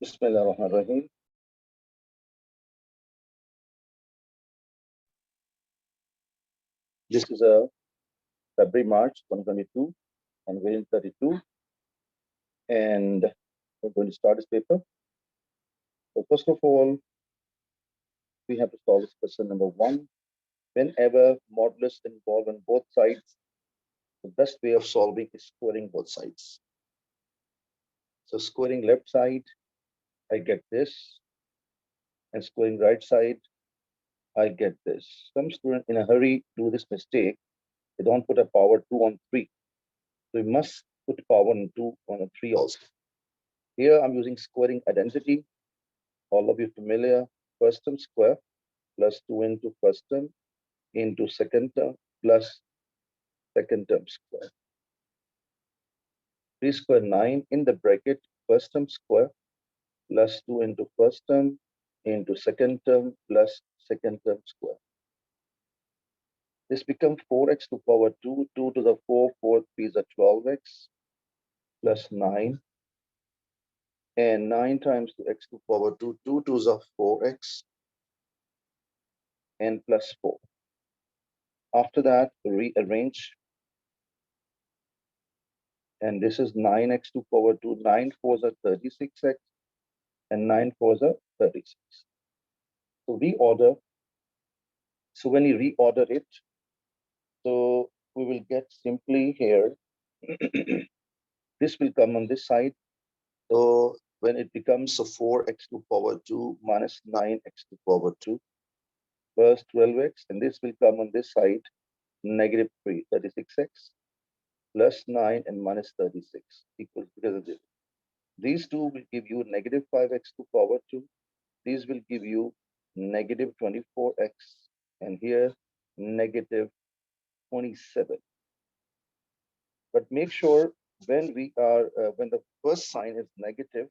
Bismillahirrahmanirrahim. This is a February, March 2022 and variant 32. And we're going to start this paper. So first of all, we have to solve this question number 1. Whenever modulus involved on both sides, the best way of solving is squaring both sides. So squaring left side, I get this. And squaring right side, I get this. Some students in a hurry do this mistake. They don't put a power 2 on 3. So we must put power on 2 on a 3 also. Here I'm using squaring identity. All of you familiar, first term square plus 2 into first term into second term plus second term square. 3 square 9 in the bracket, first term square plus 2 into first term into second term plus second term square. This becomes 4x to power 2, 2 to the 4, 4 3 is 12x plus 9. And 9 times to x to power 2, 2 2s are 4x and plus 4. After that, rearrange. And this is 9x to power 2. 9 4s are 36x and 9 4s are 36. So reorder. So when you reorder it, so we will get simply here, this will come on this side. So when it becomes a 4x to power 2 minus 9x to power 2 plus 12x, and this will come on this side, negative 3, 36x plus 9 and minus 36 equals, because of this. These two will give you negative 5x to power 2. These will give you negative 24x, and here negative 27. But make sure when we are when the first sign is negative,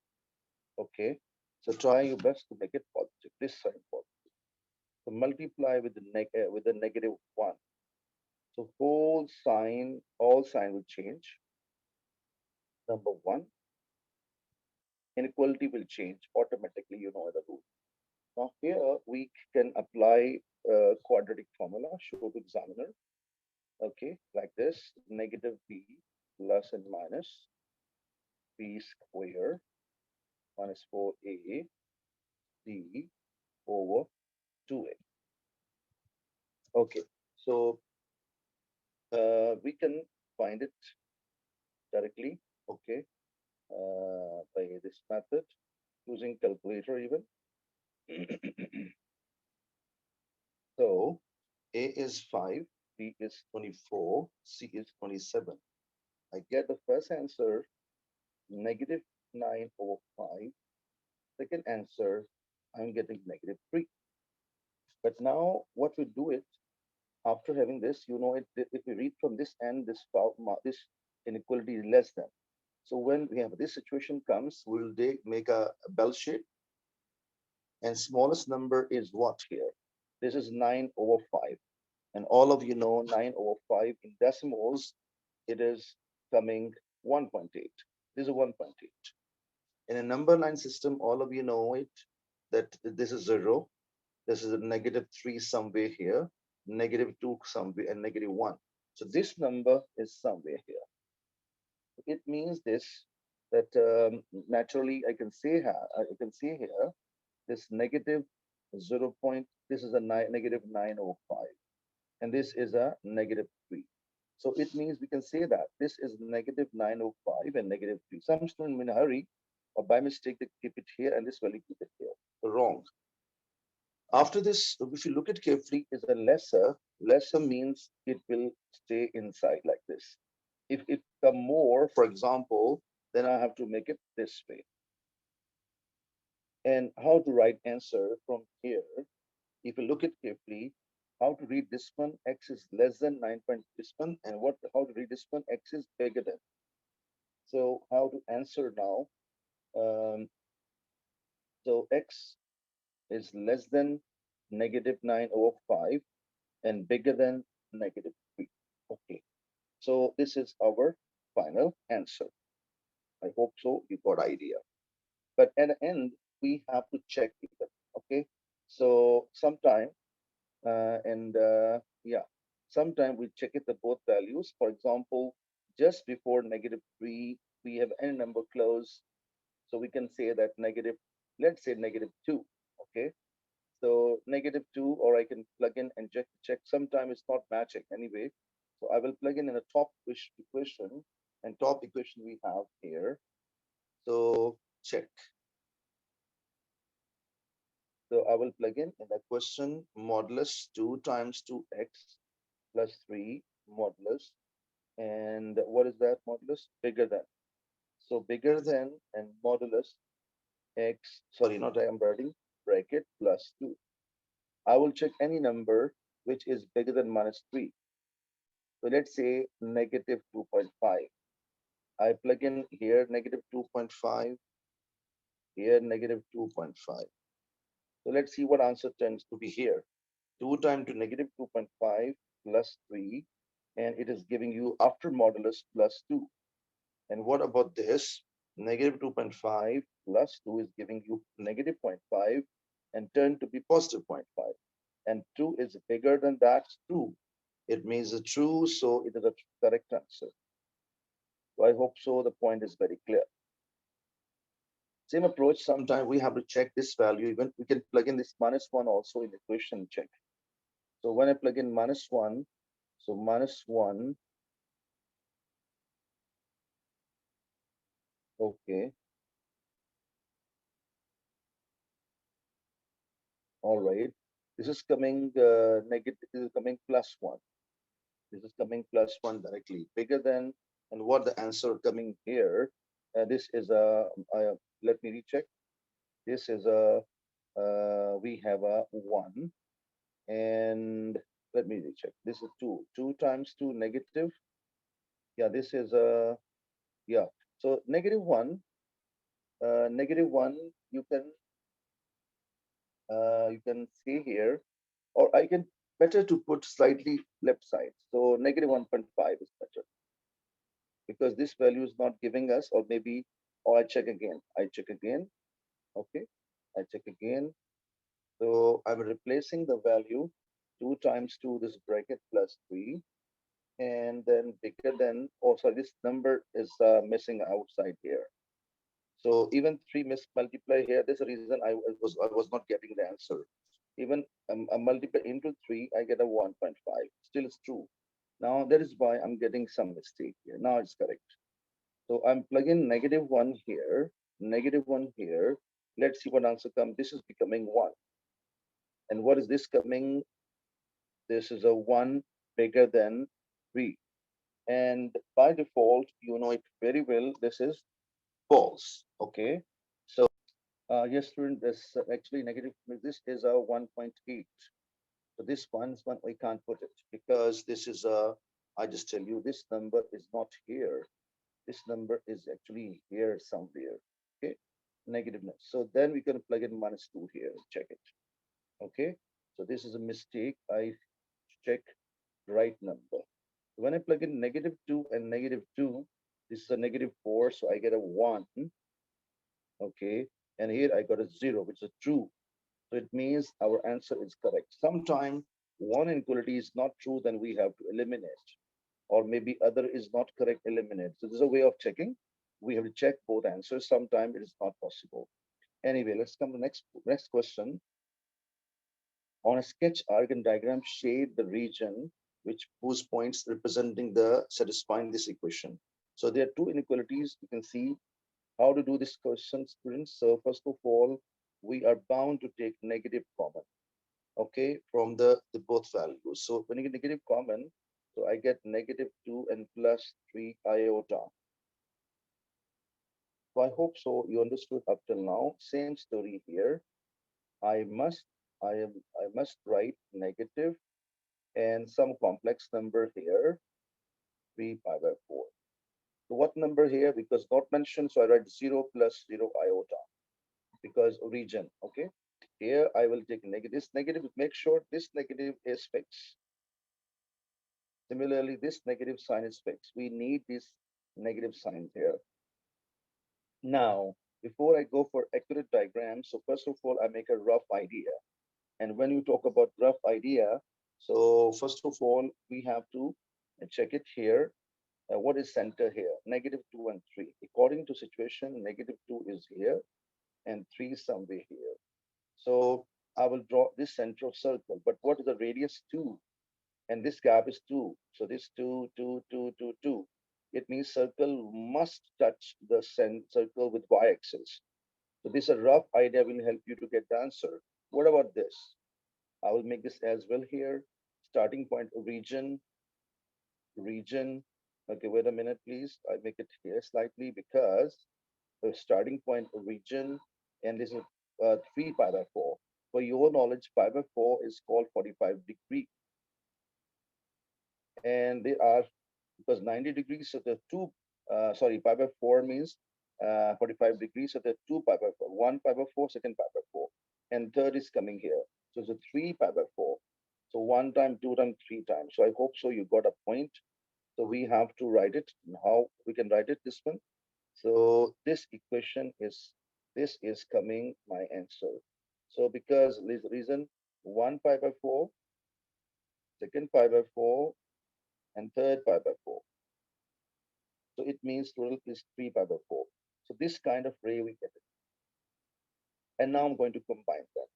okay, so try your best to make it positive. This sign positive. So multiply with the negative 1. So all sign will change. Number 1, inequality will change automatically. You know the rule. Now here we can apply quadratic formula, show to examiner. Okay, like this, negative b plus and minus b square minus 4a d over 2a. Okay, so we can find it directly, okay, by this method, using calculator even. So a is 5, b is 24, c is 27. I get the first answer, negative 9 over 5. Second answer, I'm getting negative 3. But now what we do it, after having this, you know, if we read from this end, this inequality is less than. So when we have this situation comes, we'll make a bell shape. And smallest number is what here? This is 9 over 5. And all of you know 9 over 5 in decimals, it is coming 1.8. This is 1.8. In a number line system, all of you know it, that this is 0. This is a negative 3 somewhere here, negative 2 somewhere, and negative 1. So this number is somewhere here. It means this, that naturally I can say here, this negative 0. This is a negative 9 over 5. And this is a negative 3. So it means we can say that this is negative 9 over 5 and negative 3. Some students in a hurry or by mistake they keep it here and this value keep it here. Wrong. After this, if you look at carefully, is a lesser. Lesser means it will stay inside like this. If it come more, for example, then I have to make it this way. And how to write answer from here? If you look at carefully, how to read this one, x is less than 9. This one, and how to read this one, x is bigger than. So how to answer now? So x is less than negative 9 over 5 and bigger than negative 3. Okay, so this is our final answer. I hope so you got idea. but at the end, we have to check it. Okay. So sometime, and yeah, sometime we check it the both values. For example, just before -3, we have n number close. So we can say that negative, let's say -2. Okay. So -2, or I can plug in and check. Sometime it's not matching anyway. So I will plug in a top equation, and top equation we have here. So check. So I will plug in the question modulus 2 times 2x plus 3 modulus. And what is that modulus? Bigger than. So bigger than and modulus x, sorry, not I am writing bracket plus 2. I will check any number which is bigger than -3. So let's say -2.5. I plug in here -2.5, here -2.5. So let's see what answer tends to be here. 2 times to -2.5 plus 3, and it is giving you after modulus plus 2. And what about this? -2.5 plus 2 is giving you negative zero point 0.5 and turn to be positive zero point 0.5. And 2 is bigger than that, true. It means a true, so it is a correct answer. So I hope so. The point is very clear. Same approach, sometimes we have to check this value. Even we can plug in this -1 also in the equation check. So when I plug in -1, so -1, okay, all right. This is coming negative, this is coming +1. This is coming +1 directly, bigger than, and what the answer coming here, this is let me recheck. This is we have a 1, and let me recheck. This is 2. 2 times 2 negative. Yeah, this is yeah. So -1, -1, you can see here, or I can better to put slightly left side. So -1.5 is better because this value is not giving us, or maybe, or I check again. I check again. Okay, I check again. So I'm replacing the value 2 times 2, this bracket plus 3, and then bigger than, oh, sorry, this number is missing outside here. So even 3 multiply here, there's a reason I was not getting the answer. Even a multiply into 3, I get a 1.5. Still it's true. Now that is why I'm getting some mistake here. Now it's correct. So I'm plugging -1 here, -1 here. Let's see what answer comes. This is becoming 1. And what is this coming? This is a 1 bigger than 3. And by default, you know it very well. This is false. Okay. So yes, student, this actually negative. This is a 1.8. So this one we can't put it because this is a. I just tell you, this number is not here. This number is actually here somewhere. Okay, negativeness. So then we can plug in -2 here. Check it. Okay. So this is a mistake. I check right number. When I plug in -2 and -2, this is a -4, so I get a 1. Okay, and here I got a 0, which is true. So it means our answer is correct. Sometime one inequality is not true, then we have to eliminate, or maybe other is not correct, eliminate. So this is a way of checking. We have to check both answers. Sometimes it is not possible. Anyway, let's come to next question. On a sketch argon diagram, shade the region which whose points representing the satisfying this equation. So there are two inequalities. You can see how to do this question, students. So first of all, we are bound to take negative common, okay, from the both values. So when you get negative common, so I get -2 and +3 iota. So I hope so you understood up till now. Same story here. I must I must write negative and some complex number here, 3 pi by 4. So what number here? Because not mentioned, so I write 0 plus 0 iota because region, okay? Here I will take negative. This negative, make sure this negative is fixed. Similarly, this negative sign is fixed. We need this negative sign here. Now, before I go for accurate diagram, so first of all, I make a rough idea. And when you talk about rough idea, so first of all, we have to check it here. What is center here? -2 and 3. According to situation, -2 is here and 3 is somewhere here. So I will draw this center of circle. But what is the radius 2? And this gap is 2. So this 2, 2, 2, 2, 2. It means circle must touch the circle with y-axis. So this a rough idea will help you to get the answer. What about this? I will make this as well here. Starting point region. Okay, wait a minute, please. I make it here slightly because the starting point region, and this is 3 pi by 4. For your knowledge, pi by 4 is called 45 degree. And they are, because 90 degrees, so the two, sorry, pi by 4 means 45 degrees, so the 2 pi by 4, 1 pi by 4, second pi by 4, and third is coming here. So it's a 3 pi by 4. So 1 time, 2 time, 3 times. So I hope so you got a point. So we have to write it. How we can write it, this one. So this equation is, this is coming my answer. So because this reason, 1 pi by 4, second pi by 4, and third pi by 4. So it means total is 3 pi by 4. So this kind of ray we get it. And now I'm going to combine that.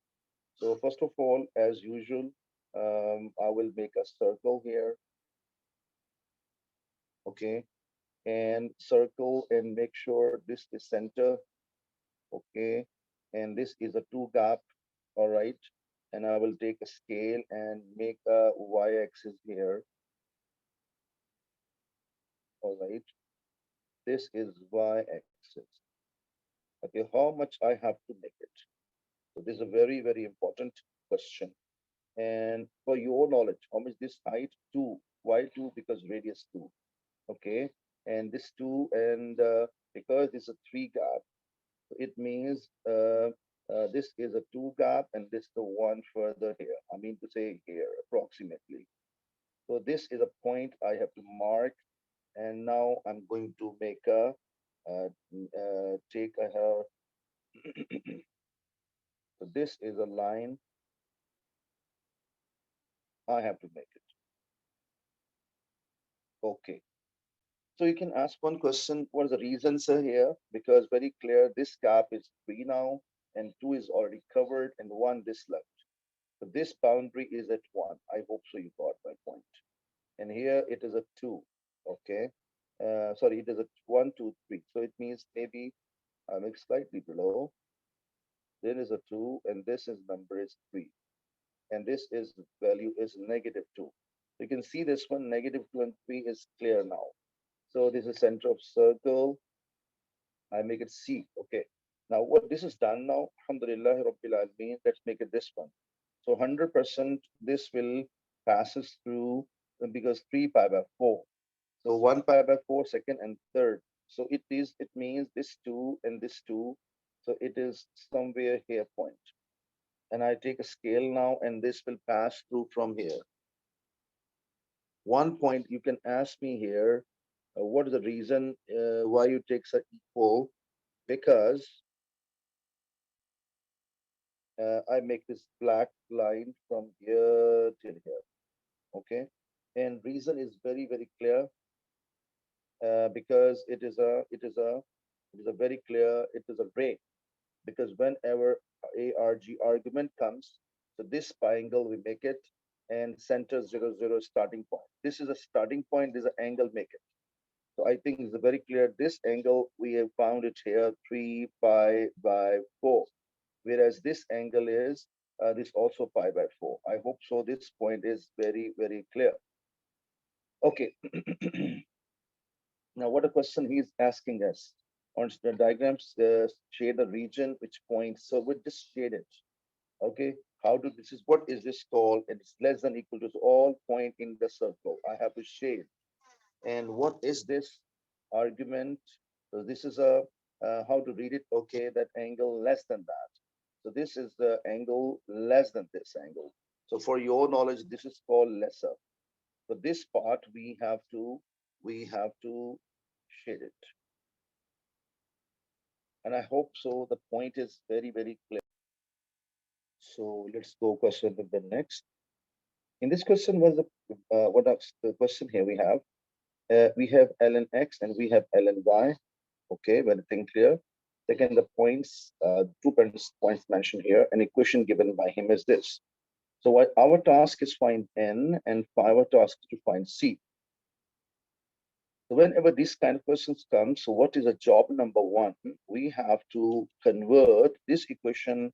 So first of all, as usual, I will make a circle here, okay? And circle and make sure this is center, okay? And this is a 2 gap, all right? And I will take a scale and make a y-axis here, all right? This is y-axis. Okay, how much I have to make it? So this is a very, very important question. And for your knowledge, how much this height? 2. Why 2? Because radius 2. Okay. And this 2, and because it's a 3 gap, it means this is a 2 gap and this the one further here. I mean to say here, approximately. So this is a point I have to mark. And now I'm going to make a, take a, so this is a line I have to make it. Okay. So you can ask one question, what is the reason, sir, here? Because very clear, this gap is 3 now, and 2 is already covered, and 1 this left. So this boundary is at 1. I hope so you got my point. And here it is a 2, okay? Sorry, it is a 1, 2, 3. So it means maybe I make slightly below. There is a 2, and this is number is 3. And this is value is -2. You can see this one, -2 and 3 is clear now. So this is center of circle. I make it C. Okay. Now what this is done now, Alhamdulillah Rabbil Alameen, let's make it this one. So 100% this will passes through because 3 pi by 4. So 1 pi by 4, second and third. So it means this 2 and this 2. So it is somewhere here point. And I take a scale now and this will pass through from here. One point you can ask me here, what is the reason why you take such equal? Because I make this black line from here till here. Okay, and reason is very very clear because it is a very clear, it is a ray, because whenever arg argument comes, so this triangle we make it, and center 0 0 starting point. This is a starting point, this is an angle make it. So I think it's very clear. This angle we have found it here 3 pi by 4, whereas this angle is this also pi by 4. I hope so. This point is very very clear. Okay. Now what a question he is asking us. On the diagrams, shade the region which points. So we just shade it. Okay. How do this is what is this called? It's less than equal to all point in the circle. I have to shade. And what is this argument? So this is a how to read it. Okay, that angle less than that. So this is the angle less than this angle. So for your knowledge, this is called lesser. So this part we have to shade it. And I hope so. The point is very, very clear. So let's go question with the next. In this question was the what else, the question here we have ln x and we have ln y. Okay, well, thing clear. Second, the points, 2 points mentioned here. An equation given by him is this. So what our task is find n, and our task is to find c. So whenever these kind of questions come, so what is a job number one? We have to convert this equation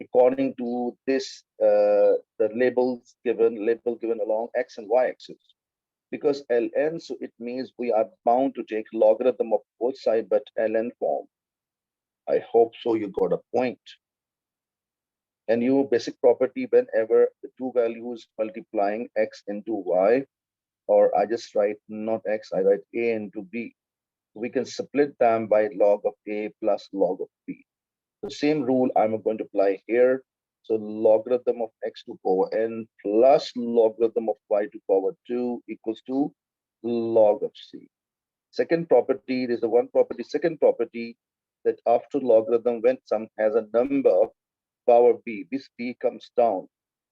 according to this the label given along x and y axis. Because ln, so it means we are bound to take logarithm of both sides, but ln form. I hope so you got a point. And you basic property, whenever the two values multiplying x into y, or I just write not x, I write a into b. We can split them by log of a plus log of b. The same rule I'm going to apply here. So logarithm of x to power n plus logarithm of y to power 2 equals to log of c. Second property, there's the one property. Second property, that after logarithm, when some has a number, power b, this b comes down,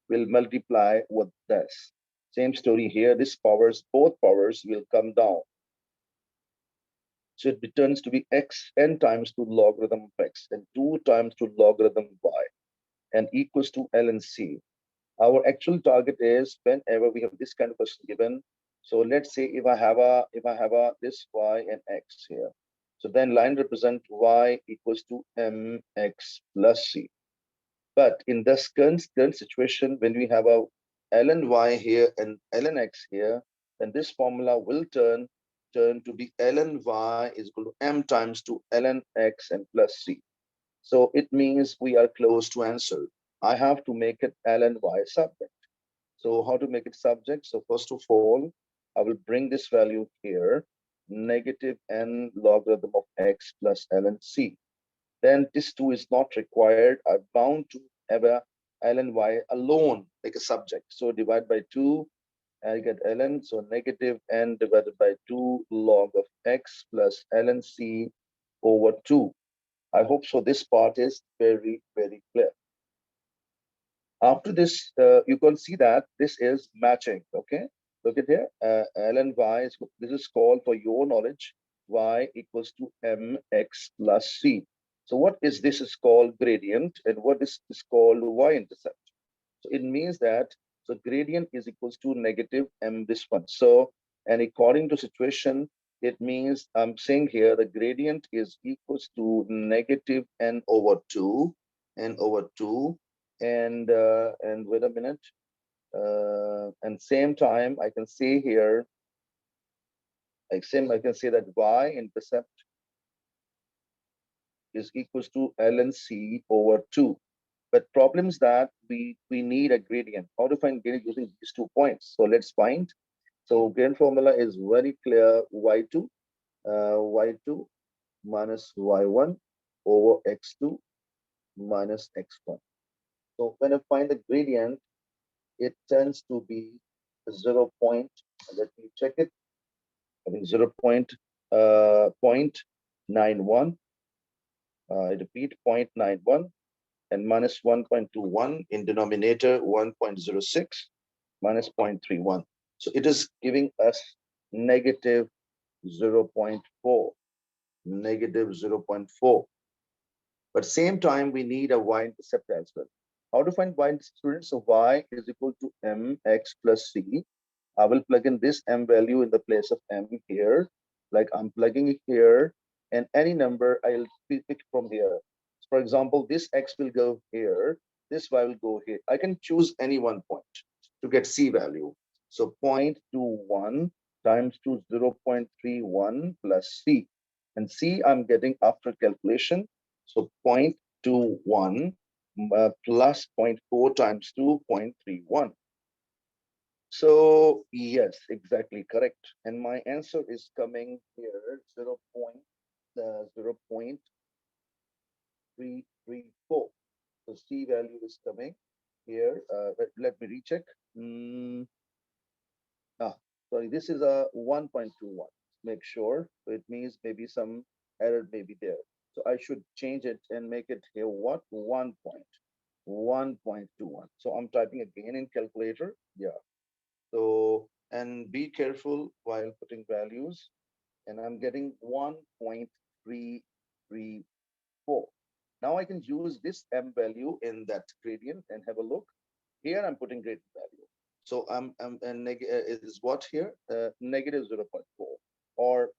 will multiply with this. Same story here. This powers, both powers will come down. So it returns to be x n times to logarithm of x and 2 times to logarithm y and equals to ln c. Our actual target is whenever we have this kind of question given. So let's say if I have a this y and x here. So then line represent y equals to mx plus c. But in this current situation, when we have a ln y here and ln x here, then this formula will turn to be ln y is equal to m times to ln x and plus c. So it means we are close to answer. I have to make it ln y subject. So how to make it subject? So first of all, I will bring this value here, negative n logarithm of x plus ln c. Then this 2 is not required. I'm bound to have a ln y alone, like a subject. So divide by 2, I get ln, so negative n divided by 2 log of x plus ln c over 2. I hope so this part is very, very clear. After this, you can see that this is matching, okay? Look at here, ln y, this is called, for your knowledge, y equals to mx plus c. So what is this is called gradient, and what is called y-intercept. So it means that, so gradient is equals to negative m this one. So, and according to situation, it means I'm saying here the gradient is equals to negative n over 2, n over 2, and wait a minute, and same time I can say here, I can say that y-intercept is equals to ln c over 2. But problems that we need a gradient. How to find gradient using these 2 points? So let's find. So gradient formula is very clear. Y2, y2 minus y1 over x2 minus x1. So when I find the gradient, it tends to be 0 point. Let me check it. I think 0.91. I repeat 0.91 and minus 1.21 in denominator 1.06 minus 0.31. So it is giving us negative 0.4, negative 0.4. But same time, we need a y-intercept as well. How to find y-intercept? So y is equal to mx plus c. I will plug in this m value in the place of m here. Like I'm plugging it here, and any number I'll pick from here. For example, this x will go here, this y will go here. I can choose any one point to get c value. So 0.21 times to 0.31 plus c. And c I'm getting after calculation. So 0.21 plus zero point 0.4 times 2.31. So yes, exactly correct. And my answer is coming here 0.334. So C value is coming here. Let me recheck. Mm, Sorry, this is a 1.21. Make sure. So it means maybe some error may be there. So I should change it and make it here what? 1.21. So I'm typing again in calculator. Yeah. So, and be careful while putting values. And I'm getting 1.334. Now I can use this M value in that gradient and have a look. Here I'm putting gradient value. So I'm and is what here? Negative 0.4 or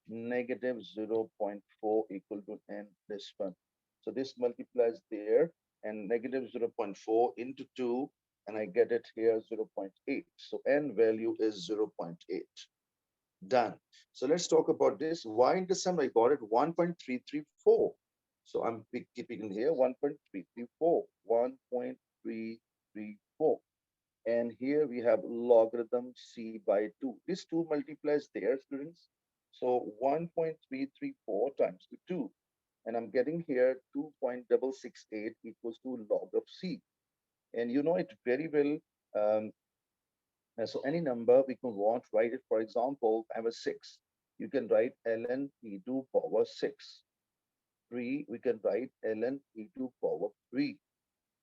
negative 0.4 equal to n this one. So this multiplies there and negative 0.4 into 2 and I get it here 0.8. So n value is 0.8. Done. So let's talk about this. Why in December I got it 1.334. So I'm keeping in here 1.334, 1.334. And here we have logarithm c by 2. This 2 multiplies there, students. So 1.334 times 2. And I'm getting here 2.668 equals to log of c. And you know it very well. Um, so any number we can want, write it. For example, I have a 6. You can write ln e2 power 6. 3, we can write ln e2 power 3.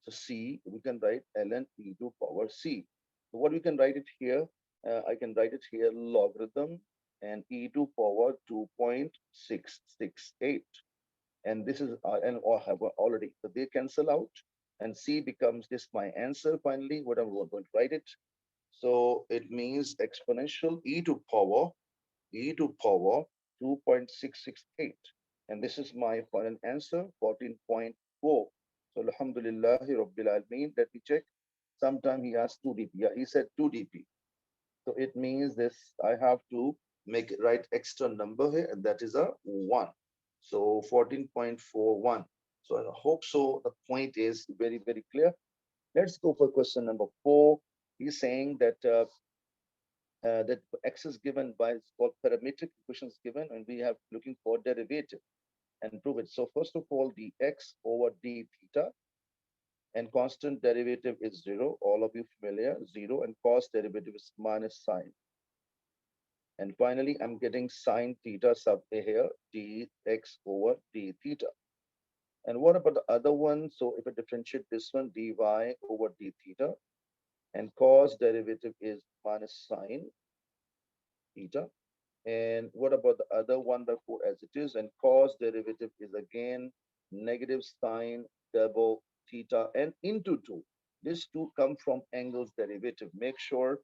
So C, we can write ln e2 power c. So what we can write it here, I can write it here logarithm and e2 power 2.668. And this is, and or have already, so they cancel out and C becomes this my answer finally, what I'm going to write it. So it means exponential e to power 2.668. And this is my final answer, 14.4. So Alhamdulillahi Rabbil Alameen. Let me check. Sometime he asked 2 dp. Yeah, he said 2 dp. So it means this, I have to make it right extra number here, and that is a 1. So 14.41. So I hope so. The point is very, very clear. Let's go for question number 4. He's saying that x is given by, it's called parametric equations given, and we have looking for derivative and prove it. So first of all, dx over d theta, and constant derivative is 0. All of you familiar, 0, and cos derivative is minus sine. And finally, I'm getting sine theta sub a here, dx over d theta. And what about the other one? So if I differentiate this one, dy over d theta, and cos derivative is minus sine theta. And what about the other 1/4 as it is? And cos derivative is again negative sine double theta and into 2. These two come from angles derivative. Make sure,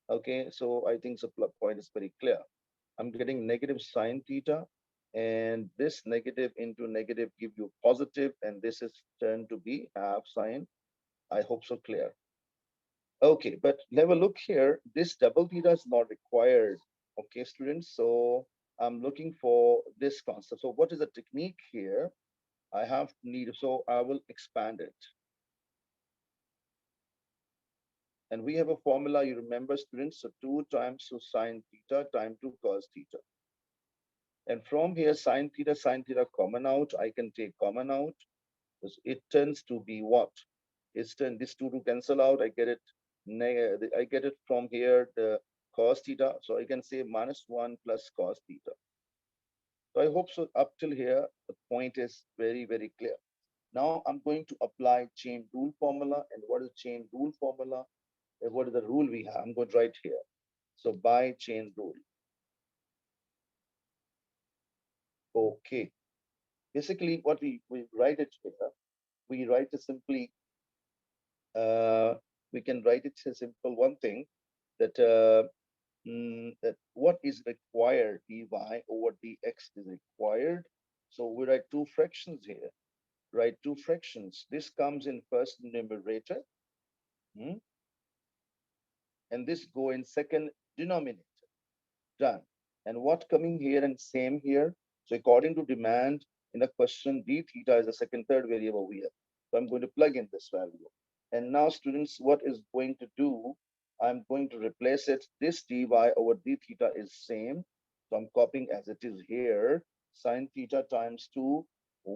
okay, so I think the point is very clear. I'm getting negative sine theta, and this negative into negative give you positive, and this is turned to be half sine. I hope so clear. Okay, but have a look here. This double theta is not required. Okay, students. So I'm looking for this concept. So what is the technique here? I have need, so I will expand it. And we have a formula, you remember, students. So 2 times to sine theta times 2 cos theta. And from here, sine theta common out. I can take common out. It tends to be what? It's this 2 to cancel out. I get it from here, the cos theta. So I can say minus 1 plus cos theta. So I hope so up till here, the point is very, very clear. Now I'm going to apply chain rule formula. And what is chain rule formula? And what is the rule we have? I'm going to write here. So by chain rule. Okay. Basically, what we write it here, we write it simply, uh, we can write it a simple one thing that that what is required, dy over dx is required. So we write two fractions here, write two fractions. This comes in first numerator, hmm, and this go in second denominator. Done. And what coming here and same here? So according to demand in the question, d theta is the second, third variable we have. So I'm going to plug in this value. And now students, what is going to do? I'm going to replace it. This dy over d theta is same. So I'm copying as it is here, sine theta times 2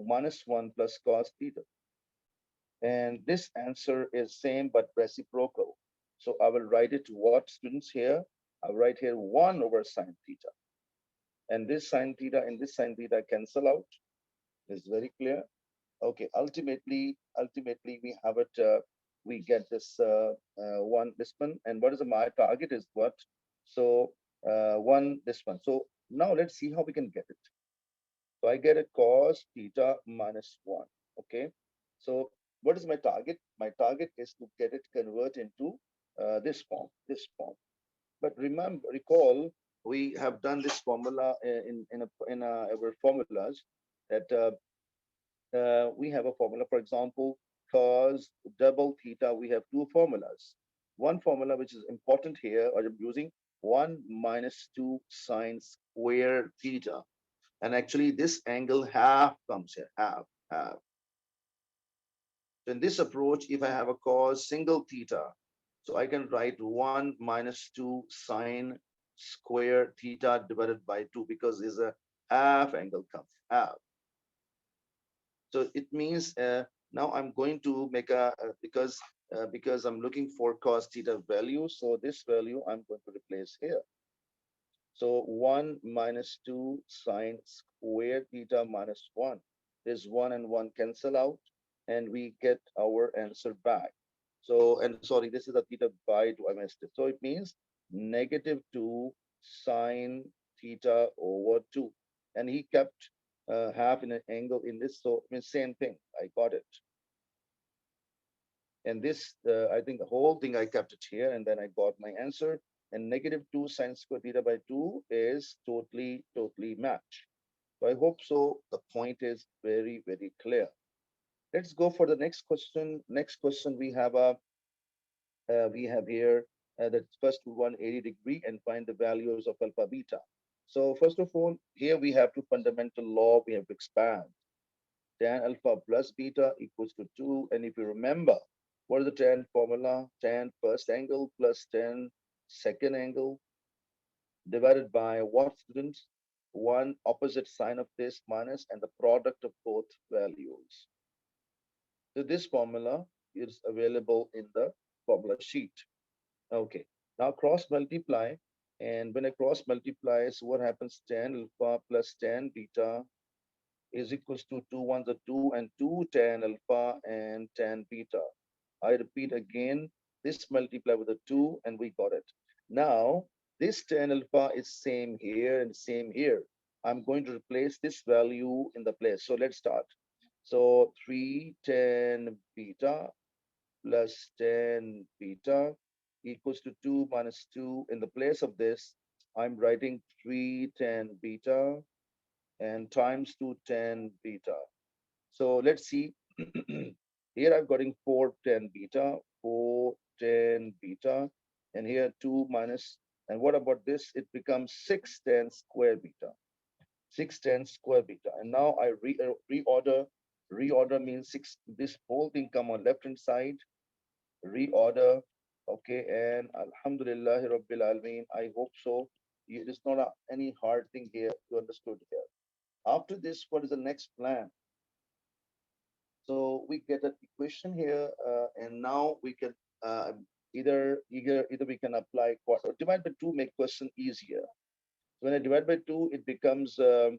minus 1 plus cos theta. And this answer is same but reciprocal. So I will write it what, students, here? I'll write here 1 over sine theta. And this sine theta and this sine theta cancel out. Is very clear. Okay, ultimately we have it. We get this this one, and what is my target is what? So this one. So now let's see how we can get it. So I get a cos theta minus one. Okay. So what is my target? My target is to get it convert into this form. This form. But recall, we have done this formula in our formulas that we have a formula. For example, cos double theta, we have two formulas. One formula which is important here, or I'm using 1 minus 2 sine square theta. And actually, this angle half comes here, half. So in this approach, if I have a cos single theta, so I can write 1 minus 2 sine square theta divided by 2 because there's a half angle comes, half. So it means now I'm going to make because I'm looking for cos theta value. So this value I'm going to replace here. So 1 minus 2 sine square theta minus 1. This 1 and 1 cancel out, and we get our answer back. So, and sorry, this is a theta by 2. I missed it. So it means negative 2 sine theta over 2. And he kept half in an angle in this. So it means same thing. I got it. And this, I think the whole thing I kept it here, and then I got my answer. And negative 2 sine square theta by 2 is totally matched. So I hope so. The point is very clear. Let's go for the next question. Next question we have here the first one 80 degree and find the values of alpha beta. So first of all, here we have two fundamental law we have to expand. Tan alpha plus beta equals to 2. And if you remember, what is the tan formula? Tan first angle plus tan second angle divided by what, students? One opposite sign of this minus and the product of both values. So this formula is available in the formula sheet. Okay. Now cross multiply. And when I cross multiply, so what happens? Tan alpha plus tan beta is equals to 2 ones are 2 and 2 tan alpha and tan beta. I repeat again, this multiply with a 2 and we got it. Now, this tan alpha is same here and same here. I'm going to replace this value in the place. So let's start. So 3 tan beta plus tan beta equals to 2 minus 2. In the place of this, I'm writing 3 tan beta and times 2 tan beta. So let's see. Here I've got 4 tan beta, 4 tan beta, and here 2 minus. And what about this? It becomes 6 tan square beta. 6 tan square beta. And now I reorder. Reorder means 6. This whole thing come on left hand side. Reorder. Okay. And Alhamdulillah Rabbil Alameen. I hope so. It's not any hard thing here. You understood here. After this, what is the next plan? So we get an equation here, and now we can either we can apply divide by two make question easier. So when I divide by two, it becomes 3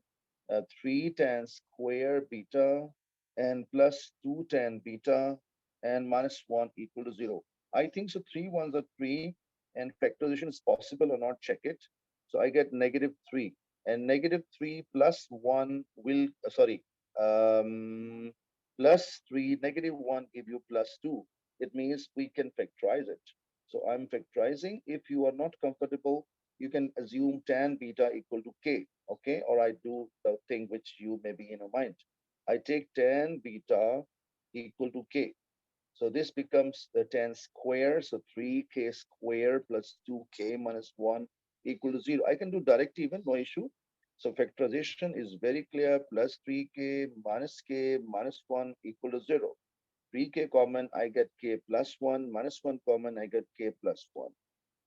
tan square beta and plus 2 tan beta and minus 1 equal to 0. I think so. 3 ones are 3, and factorization is possible or not. Check it. So I get negative 3, and negative 3 plus 1 will um, plus 3 negative 1 give you plus 2. It means we can factorize it. So I'm factorizing. If you are not comfortable, you can assume tan beta equal to k, okay? Or I do the thing which you may be in your mind. I take tan beta equal to k. So this becomes the tan square, so 3k square plus 2k minus 1 equal to 0. I can do direct even, no issue. So factorization is very clear, plus 3k minus k minus 1 equal to 0. 3k common, I get k plus 1, minus 1 common, I get k plus 1.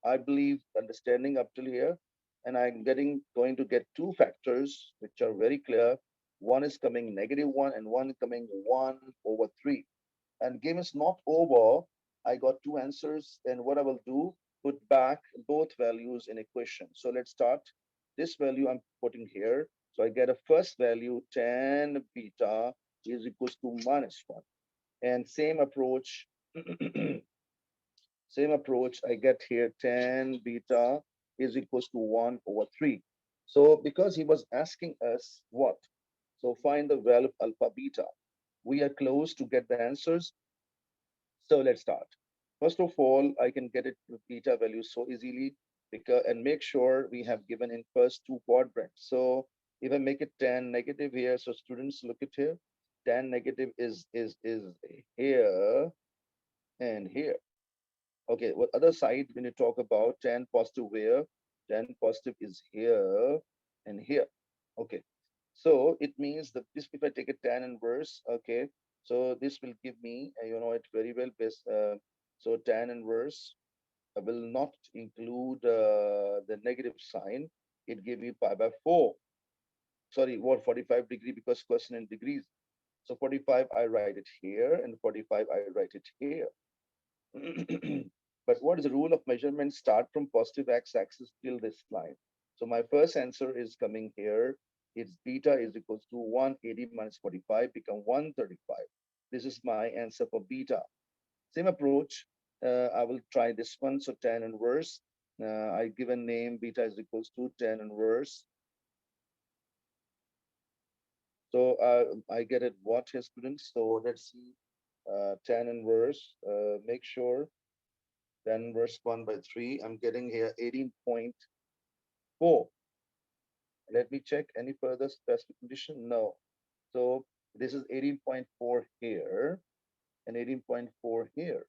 I believe understanding up till here, and I'm going to get two factors which are very clear. One is coming negative 1 and one coming 1 over 3. And game is not over. I got two answers, and what I will do, put back both values in equation. So let's start. This value I'm putting here. So I get a first value, tan beta is equals to -1. And same approach, same approach, I get here tan beta is equals to 1/3. So because he was asking us what? So find the value of alpha beta. We are close to get the answers. So let's start. First of all, I can get it with beta value so easily because and make sure we have given in first two quadrants. So if I make it tan negative here, so students look at here, tan negative is here and here. Okay, what other side when you talk about tan positive where? Tan positive is here and here. Okay, so it means that this, if I take a tan inverse, okay, so this will give me, you know it very well, best. So tan inverse will not include the negative sign. It gave me pi by 4. Sorry, what 45 degree because question in degrees. So 45, I write it here, and 45, I write it here. But what is the rule of measurement? Start from positive x-axis till this line. So my first answer is coming here. Its beta is equals to 180 minus 45 become 135. This is my answer for beta. Same approach. I will try this one. So tan inverse. I give a name. Beta is equals to tan inverse. So I get it. What here, students? So let's see. Tan inverse. Make sure tan inverse 1 by 3. I'm getting here 18.4. Let me check any further specific condition. No. So this is 18.4 here and 18.4 here.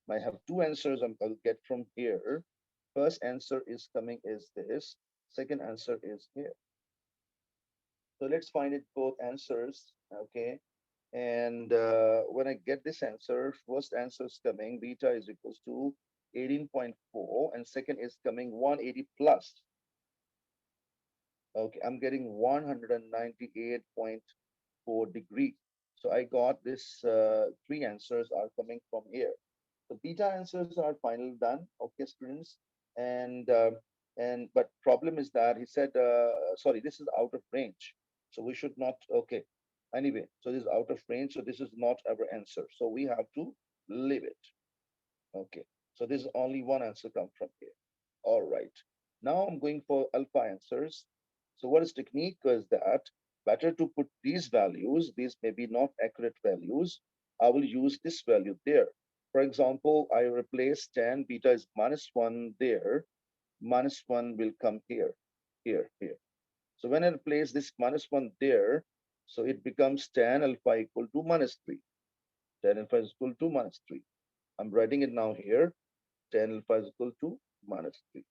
I have two answers I'll get from here. First answer is coming is this. Second answer is here. So let's find it both answers. Okay. And when I get this answer, first answer is coming beta is equals to 18.4 and second is coming 180 plus. Okay, I'm getting 198.4 degrees. So I got this three answers are coming from here. The beta answers are final done. Okay, students. And but problem is that he said, sorry, this is out of range. So we should not, okay. Anyway, so this is out of range. So this is not our answer. So we have to leave it. Okay. So this is only one answer come from here. All right. Now I'm going for alpha answers. So what is technique is that better to put these values, these may be not accurate values. I will use this value there. For example, I replace tan beta is -1 there. -1 will come here, here, here. So when I replace this -1 there, so it becomes tan alpha equal to -3. Tan alpha is equal to -3. I'm writing it now here. Tan alpha is equal to -3.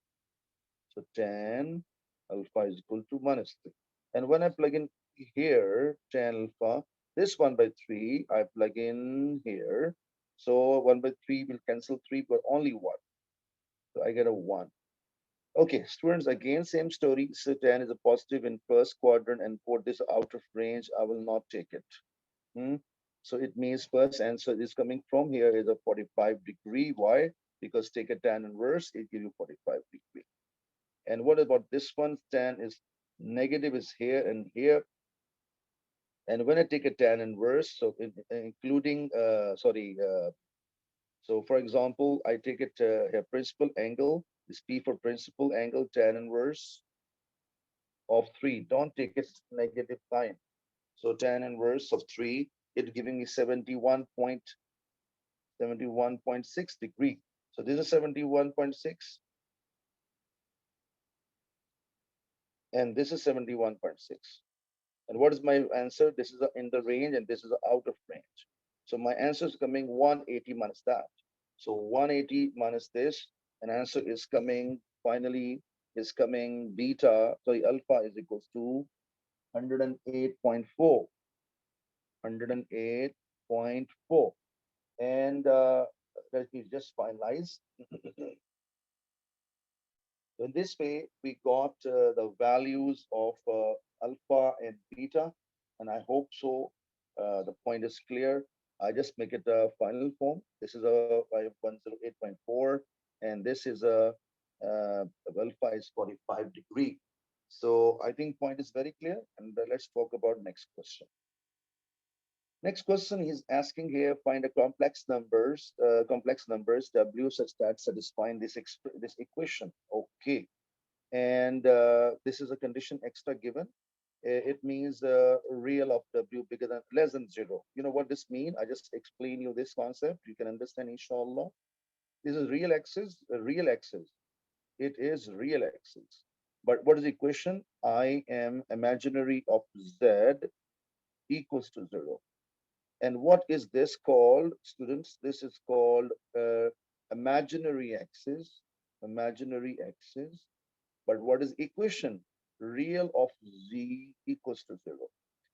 So tan alpha is equal to -3. And when I plug in here, tan alpha, this 1 by 3, I plug in here. So 1 by 3 will cancel 3, but only 1. So I get a 1. Okay, students, again, same story. So tan is a positive in first quadrant, and for this out of range, I will not take it. Hmm? So it means first answer is coming from here is a 45 degree. Why? Because take a tan inverse, it gives you 45 degree. And what about this one? Tan is negative is here and here. And when I take a tan inverse, so including, so for example, I take it a principal angle, this P for principal angle, tan inverse of 3. Don't take it negative sign. So tan inverse of 3, it's giving me 71.6 degree. So this is 71.6 and this is 71.6. And what is my answer? This is in the range and this is out of range. So my answer is coming 180 minus that. So 180 minus this, and answer is coming, finally, is coming beta, sorry, alpha is equals to 108.4. 108.4. And let me just finalize. In this way, we got the values of alpha and beta, and I hope so. The point is clear. I just make it a final form. This is a 108.4, and this is a alpha is 45 degree. So I think point is very clear. And let's talk about next question. Next question he's asking here, find a complex numbers W such that satisfying this equation. Okay. And this is a condition extra given. It means real of W bigger than less than zero. You know what this mean? I just explain you this concept. You can understand inshallah. This is real axis. It is real axis. But what is the equation? I am imaginary of Z equals to zero. And what is this called, students? This is called imaginary axis. Imaginary axis. But what is equation? Real of Z equals to zero.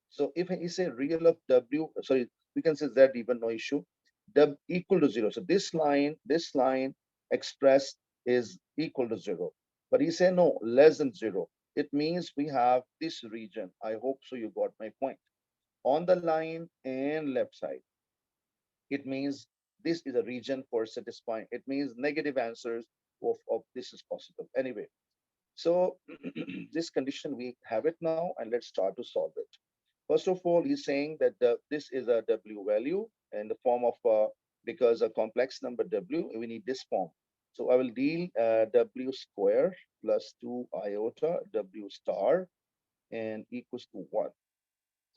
So if I say real of W, sorry, we can say Z even no issue. W equal to zero. So this line expressed is equal to zero. But he say no, less than zero. It means we have this region. I hope so you got my point. On the line and left side, it means this is a region for satisfying. It means negative answers of this is possible. Anyway, so this condition we have it now, and let's start to solve it. First of all, he's saying that this is a W value in the form of because a complex number W, we need this form. So I will deal W square plus 2 iota W star and equals to 1.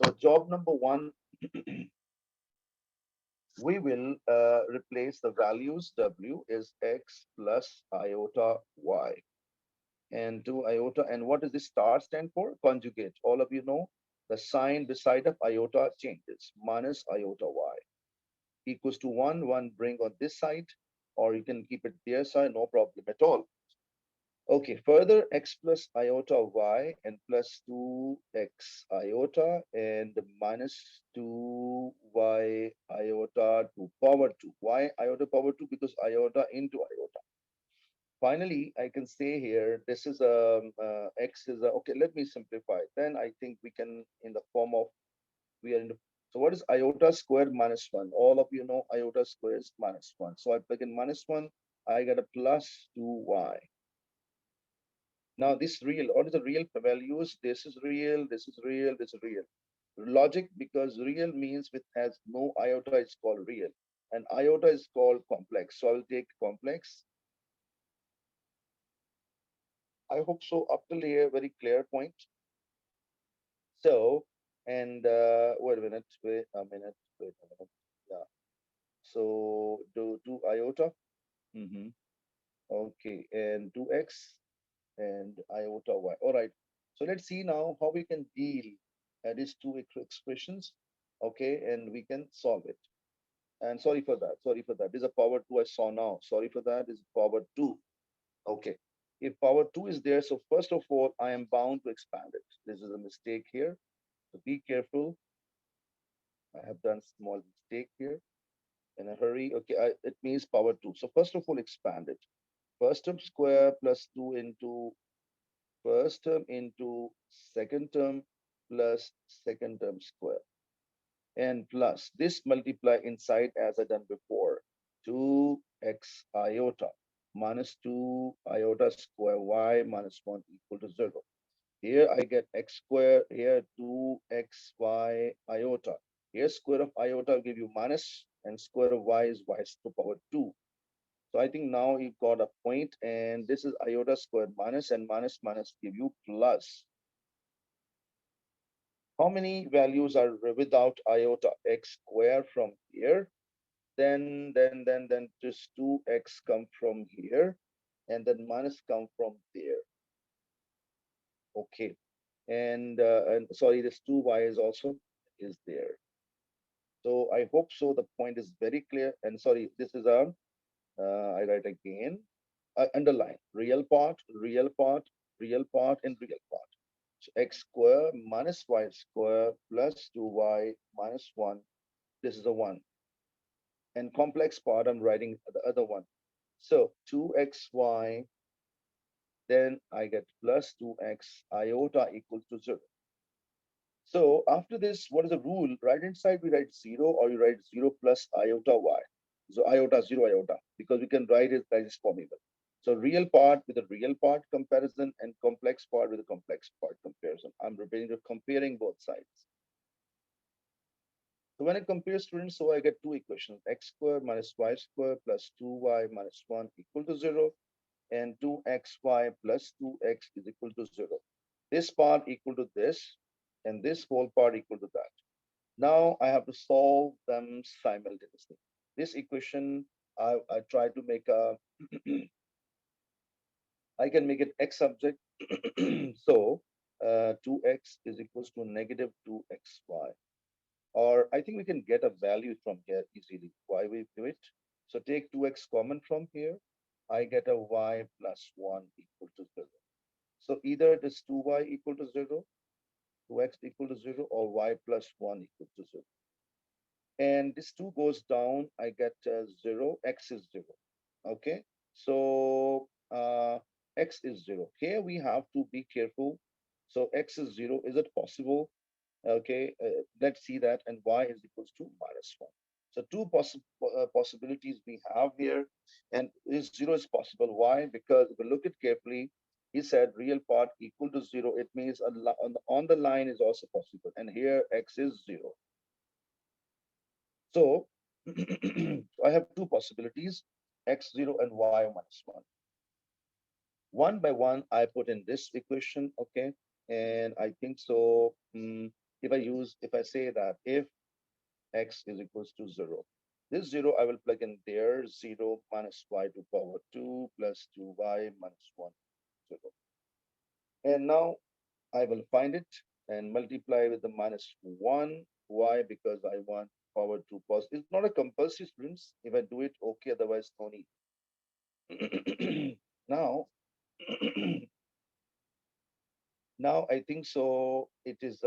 So job number one, we will replace the values W is X plus iota Y and 2 iota. And what does this star stand for? Conjugate. All of you know the sign beside of iota changes. Minus iota Y equals to 1. 1 bring on this side, or you can keep it their side, no problem at all. Okay, further x plus iota y and plus 2x iota and minus 2y iota to power 2. Why iota power 2? Because iota into iota. Finally, I can say here, this is x is a, okay, let me simplify. Then I think we can, in the form of, we are in the, so what is iota squared minus 1? All of you know iota squared is minus 1. So I plug in minus 1, I get a plus 2y. Now this real, what is the real values? This is real, this is real, this is real. Logic, because real means with has no iota is called real. And iota is called complex. So I will take complex. I hope so up till here, very clear point. So, and wait a minute, wait a minute, wait a minute. Yeah. So do iota. Mm-hmm. Okay, and 2x and iota y. All right. So let's see now how we can deal these two expressions. Okay, and we can solve it. And sorry for that. Sorry for that. This is a power 2 I saw now. Sorry for that. This is power 2. Okay. If power 2 is there, so first of all, I am bound to expand it. This is a mistake here. So be careful. I have done small mistake here in a hurry. Okay, it means power 2. So first of all, expand it. First term square plus 2 into first term into second term plus second term square and plus this multiply inside as I done before 2x iota minus 2 iota square y minus 1 equal to 0. Here I get x square, here 2xy iota. Here square of iota will give you minus and square of y is y to power 2. So I think now you got a point, and this is iota squared minus and minus minus give you plus. How many values are without iota? X square from here, then just 2x come from here, and then minus come from there. Okay, and sorry, this 2y is also is there. So I hope so. The point is very clear. And sorry, this is a I write again. Underline real part, real part, real part, and real part. So x square minus y square plus 2y minus 1. This is a 1. And complex part, I'm writing the other one. So 2xy, then I get plus 2x iota equals to 0. So after this, what is the rule? Right hand side, we write 0 or you write 0 plus iota y. So iota, 0 iota, because we can write it by this formula. So real part with a real part comparison and complex part with a complex part comparison. I'm repeating, comparing both sides. So when I compare students, so I get two equations, x squared minus y squared plus 2y minus 1 equal to 0, and 2xy plus 2x is equal to 0. This part equal to this, and this whole part equal to that. Now I have to solve them simultaneously. This equation, I try to make a, I can make it x subject. So 2x is equals to negative 2xy. Or I think we can get a value from here easily. Why we do it? So take 2x common from here. I get a y plus 1 equal to 0. So either it is 2y equal to 0, 2x equal to 0, or y plus 1 equal to 0. And this 2 goes down, I get 0, x is 0. Okay, so x is 0. Here we have to be careful. So x is 0. Is it possible? Okay, let's see that. And y is equals to minus 1. So two possibilities we have here. And is 0 is possible. Why? Because if we look at carefully, he said real part equal to 0. It means on the line is also possible. And here x is 0. So I have two possibilities, x0 and y minus 1. One by one, I put in this equation, okay? And I think so, if I say that if x is equals to 0, this 0, I will plug in there, 0 minus y to power 2 plus 2y minus 1, 0. And now I will find it and multiply with the minus 1. Why? Because I want power 2 positive. It's not a compulsory, students. If I do it, okay, otherwise no need. Now, now I think so. It is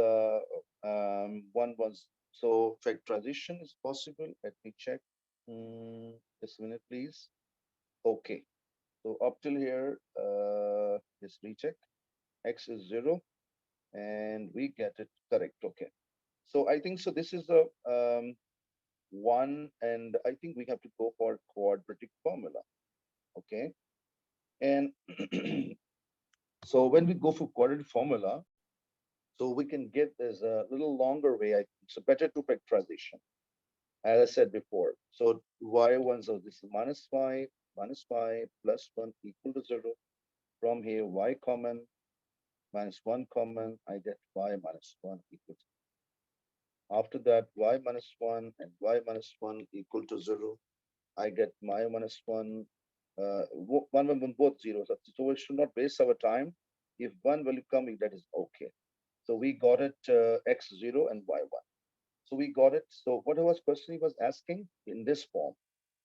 one was so factorization is possible. Let me check. Just a minute, please. Okay. So up till here, just recheck. X is 0, and we get it correct. Okay. So I think so. This is a one, and I think we have to go for quadratic formula. Okay. And so when we go for quadratic formula, so we can get this a little longer way. I think so better to factorization, as I said before. So y1, so this is minus 5 plus 1 equal to 0. From here, y common, minus 1 common, I get y minus 1 equal to. After that, y minus 1 and y minus 1 equal to 0. I get my minus 1, one, both zeros. So we should not waste our time. If one value coming, that is okay. So we got it x0 and y1. So we got it. So what was question he was asking in this form?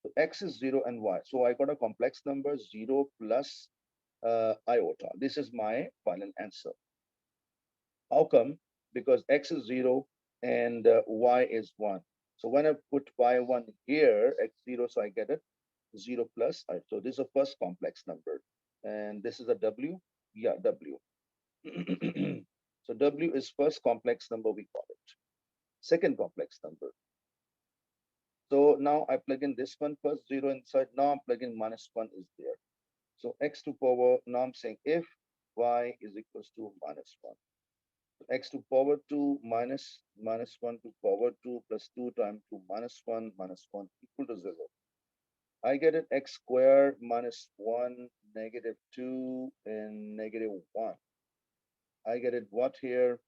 So x is 0 and y. So I got a complex number 0 plus iota. This is my final answer. How come? Because x is 0 and y is 1. So when I put y1 here, x0, so I get it 0 plus I. So this is a first complex number. And this is a w. Yeah, w. So w is first complex number, we got it. Second complex number. So now I plug in this one first, 0 inside. Now I'm plugging minus 1 is there. So x to power, now I'm saying if y is equals to minus 1. So x to power 2 minus 1 to power 2 plus 2 times 2 minus 1 equal to 0. I get it x squared minus 1, negative 2, and negative 1. I get it what here?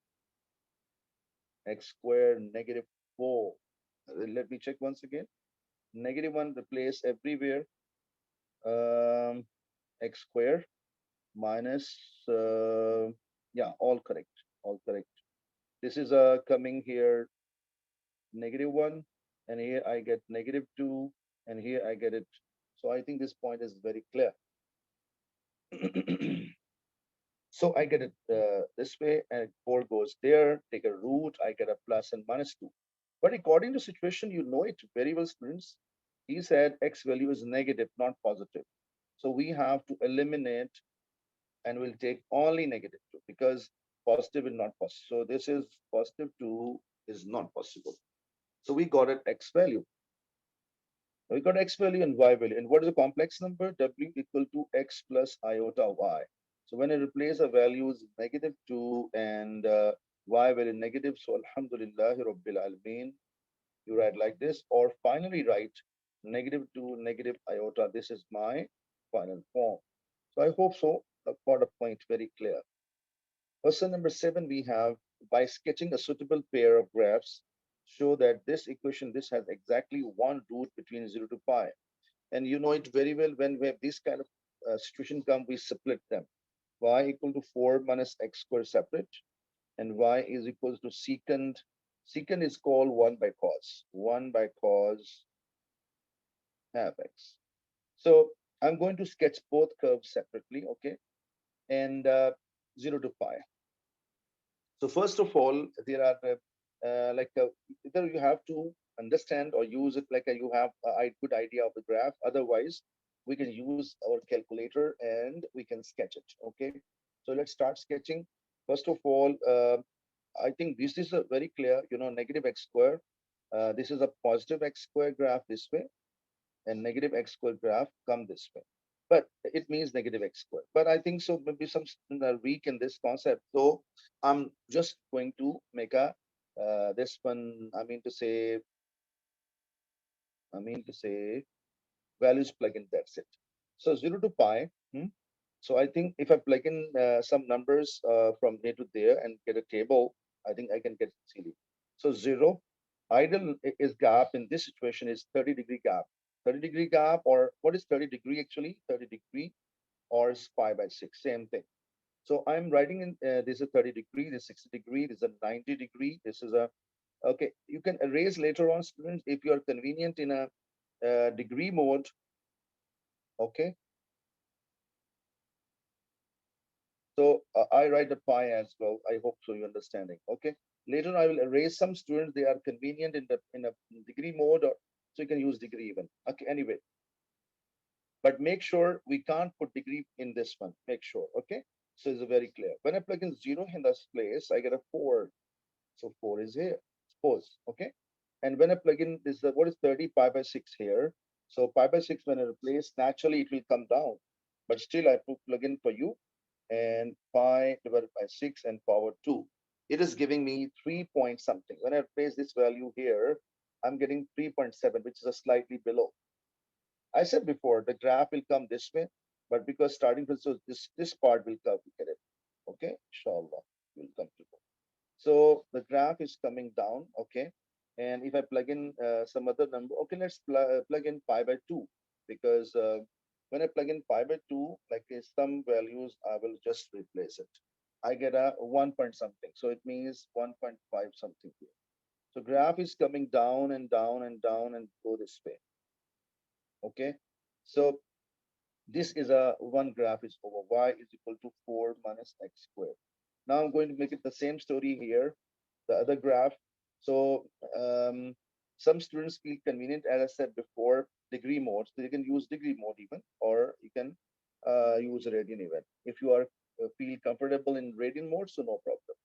X squared negative 4. Let me check once again. Negative 1 replace everywhere. X square minus, yeah, all correct, all correct. This is coming here negative 1, and here I get negative 2, and here I get it. So I think this point is very clear. So I get it this way, and 4 goes there, take a root, I get a plus and minus 2. But according to situation, you know it very well, students. He said x value is negative, not positive. So we have to eliminate and we'll take only negative 2 because positive is not possible. So this is positive 2 is not possible. So we got it x value. We got x value and y value. And what is the complex number? W equal to x plus iota y. So when I replace the values -2 and y value negative, so alhamdulillah rabbil alameen, you write like this, or finally write -2 negative iota. This is my final form. So I hope so. The got a point very clear. Question number 7, we have by sketching a suitable pair of graphs, show that this equation, this has exactly one root between 0 to pi. And you know it very well, when we have this kind of situation come, we split them. Y equal to 4 minus x squared separate, and y is equals to secant. Secant is called 1 by cos. 1 by cos half x. So I'm going to sketch both curves separately, okay? And 0 to pi. So first of all, there are either you have to understand or use it like you have a good idea of the graph. Otherwise, we can use our calculator and we can sketch it. Okay. So let's start sketching. First of all, I think this is a very clear, negative x square. This is a positive x square graph this way, and negative x square graph come this way. But it means negative x square. But I think so maybe some students are weak in this concept. So I'm just going to make a this one. I mean to say values plugin. That's it. So 0 to pi. So I think if I plug in some numbers from here to there and get a table, I think I can get it easily. So 0, ideal is gap in this situation is 30-degree gap. 30-degree gap, or what is 30-degree actually? 30-degree or is pi by 6, same thing. So I'm writing in this is a 30-degree, this is 60-degree, this is a 90-degree, this is a, okay. You can erase later on, students, if you are convenient in a degree mode, okay. So I write the pi as well. I hope so you're understanding. Okay. Later I will erase some students. They are convenient in a degree mode, or so you can use degree even. Okay. Anyway, but make sure we can't put degree in this one. Make sure. Okay. So it's very clear. When I plug in 0 in this place, I get a 4. So 4 is here. Suppose. Okay. And when I plug in this, what is 30 pi by 6 here? So pi by 6 when I replace, naturally it will come down. But still I put plug in for you, and pi divided by 6 and power 2. It is giving me 3 point something. When I place this value here, I'm getting 3.7, which is a slightly below. I said before, the graph will come this way, but because starting from, so this part will come, get it. Okay, inshallah, will come to go. So the graph is coming down, okay. And if I plug in some other number, okay, let's plug in pi by 2, because when I plug in pi by 2, like some values, I will just replace it. I get a 1 point something. So it means 1.5 something here. So graph is coming down and down and down and go this way. Okay. So this is a one graph is over y is equal to 4 minus x squared. Now I'm going to make it the same story here, the other graph. So some students feel convenient, as I said before, degree mode. So you can use degree mode even, or you can use radian even. If you are feel comfortable in radian mode, so no problem.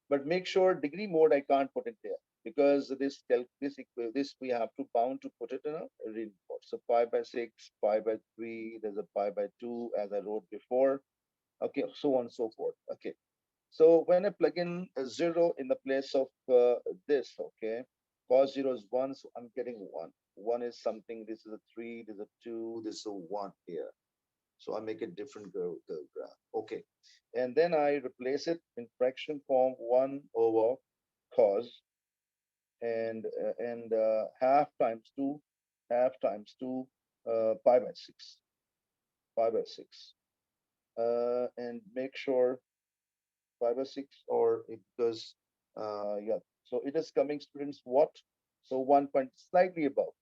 But make sure degree mode I can't put it there, because this we have to bound to put it in a radian mode. So pi by 6, pi by 3, there's a pi by 2 as I wrote before. Okay, so on and so forth. Okay. So when I plug in a 0 in the place of this, okay, cos 0 is 1, so I'm getting 1. 1 is something, this is a 3, this is a 2, this is a 1 here. So I make a different graph. Okay. And then I replace it in fraction form 1 over cos, and half times 2, half times 2, pi by 6, pi by 6. And make sure 5 or 6, or it goes, yeah. So it is coming, students, what? So 1 point slightly above,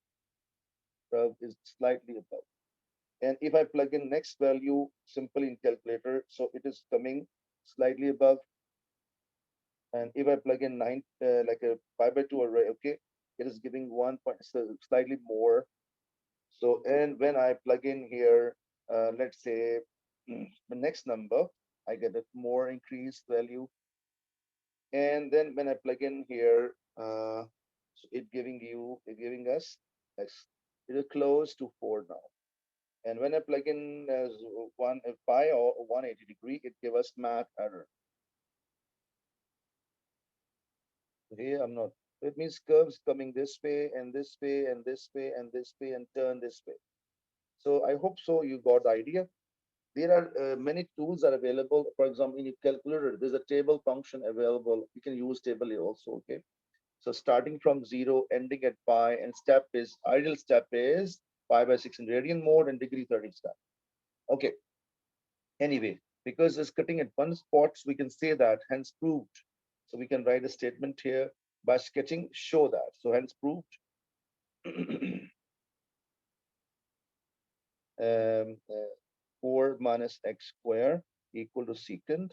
is slightly above. And if I plug in next value simply in calculator, so it is coming slightly above. And if I plug in 9, like a 5 by 2 array, okay, it is giving 1 point, so slightly more. So, and when I plug in here, let's say the next number, I get a more increased value. And then when I plug in here, so it giving us x. It is close to 4 now. And when I plug in as one pi or 180 degree, it gives us math error. Here I'm not. It means curves coming this way and this way and this way and this way and turn this way. So I hope so you got the idea. There are many tools are available. For example, in your calculator, there's a table function available. You can use table here also, okay? So starting from 0, ending at pi, and step is, ideal step is pi by 6 in radian mode and degree 30 step. Okay, anyway, because it's cutting at one spot, we can say that, hence proved. So we can write a statement here by sketching, show that. So hence proved. um, uh, 4 minus x square equal to secant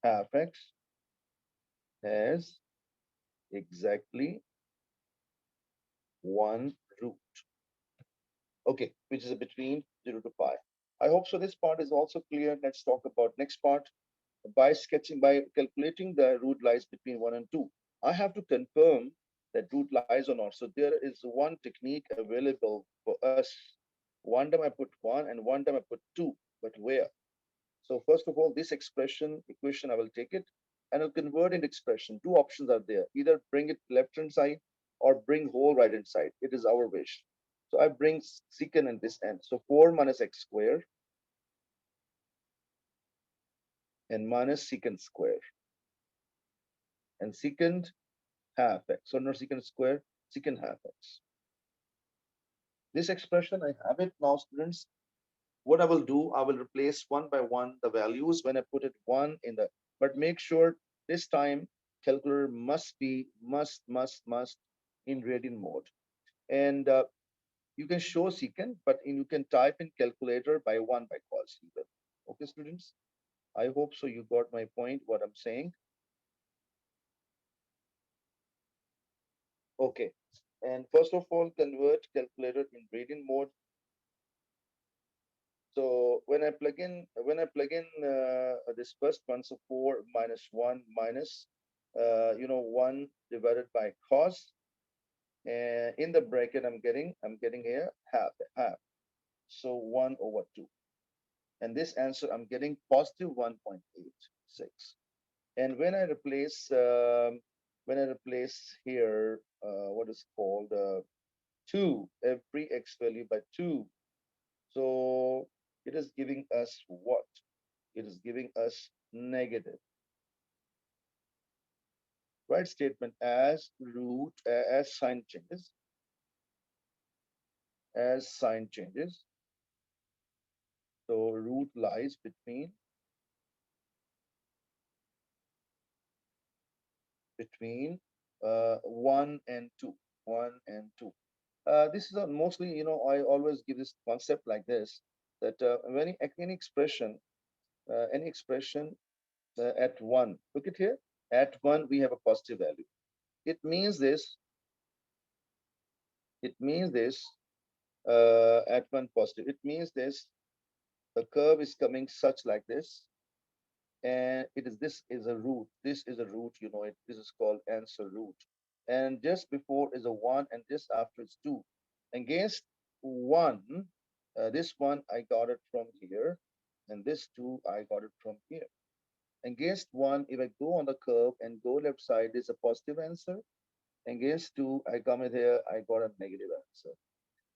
half x has exactly 1 root. Okay, which is between 0 to pi. I hope so this part is also clear. Let's talk about next part. By sketching, by calculating the root lies between 1 and 2, I have to confirm that root lies or not. So there is one technique available for us. One time I put 1 and one time I put 2, but where? So first of all, this equation, I will take it and I'll convert into expression. Two options are there. Either bring it left hand side or bring whole right hand side. It is our wish. So I bring secant in this end. So 4 minus x square and minus secant square. And secant half x. So not secant square, secant half x. This expression, I have it now, students. What I will do, I will replace one by one the values when I put it one in the, but make sure this time calculator must be, must in radian mode. And you can show secant, but you can type in calculator by one by cos even. Okay, students? I hope so you got my point, what I'm saying. Okay. And first of all, convert calculator in radian mode. So when I plug in this first one, so 4 minus 1 minus 1 divided by cos, and in the bracket I'm getting here half. So 1 over 2. And this answer I'm getting positive 1.86. And when I replace here what is called 2, every x value by 2. So it is giving us what? It is giving us negative. Right statement as root, as sign changes. So root lies between 1 and 2. 1 and 2. This is mostly, I always give this concept like this, that when any expression at 1, look at here, at 1 we have a positive value. It means this, it means this, at 1 positive. It means this, the curve is coming such like this, and this is a root. This is a root, this is called answer root. And just before is a 1, and just after it's 2. Against 1, this one I got it from here, and this 2 I got it from here. Against 1, if I go on the curve and go left side, is a positive answer. Against 2, I come in here, I got a negative answer.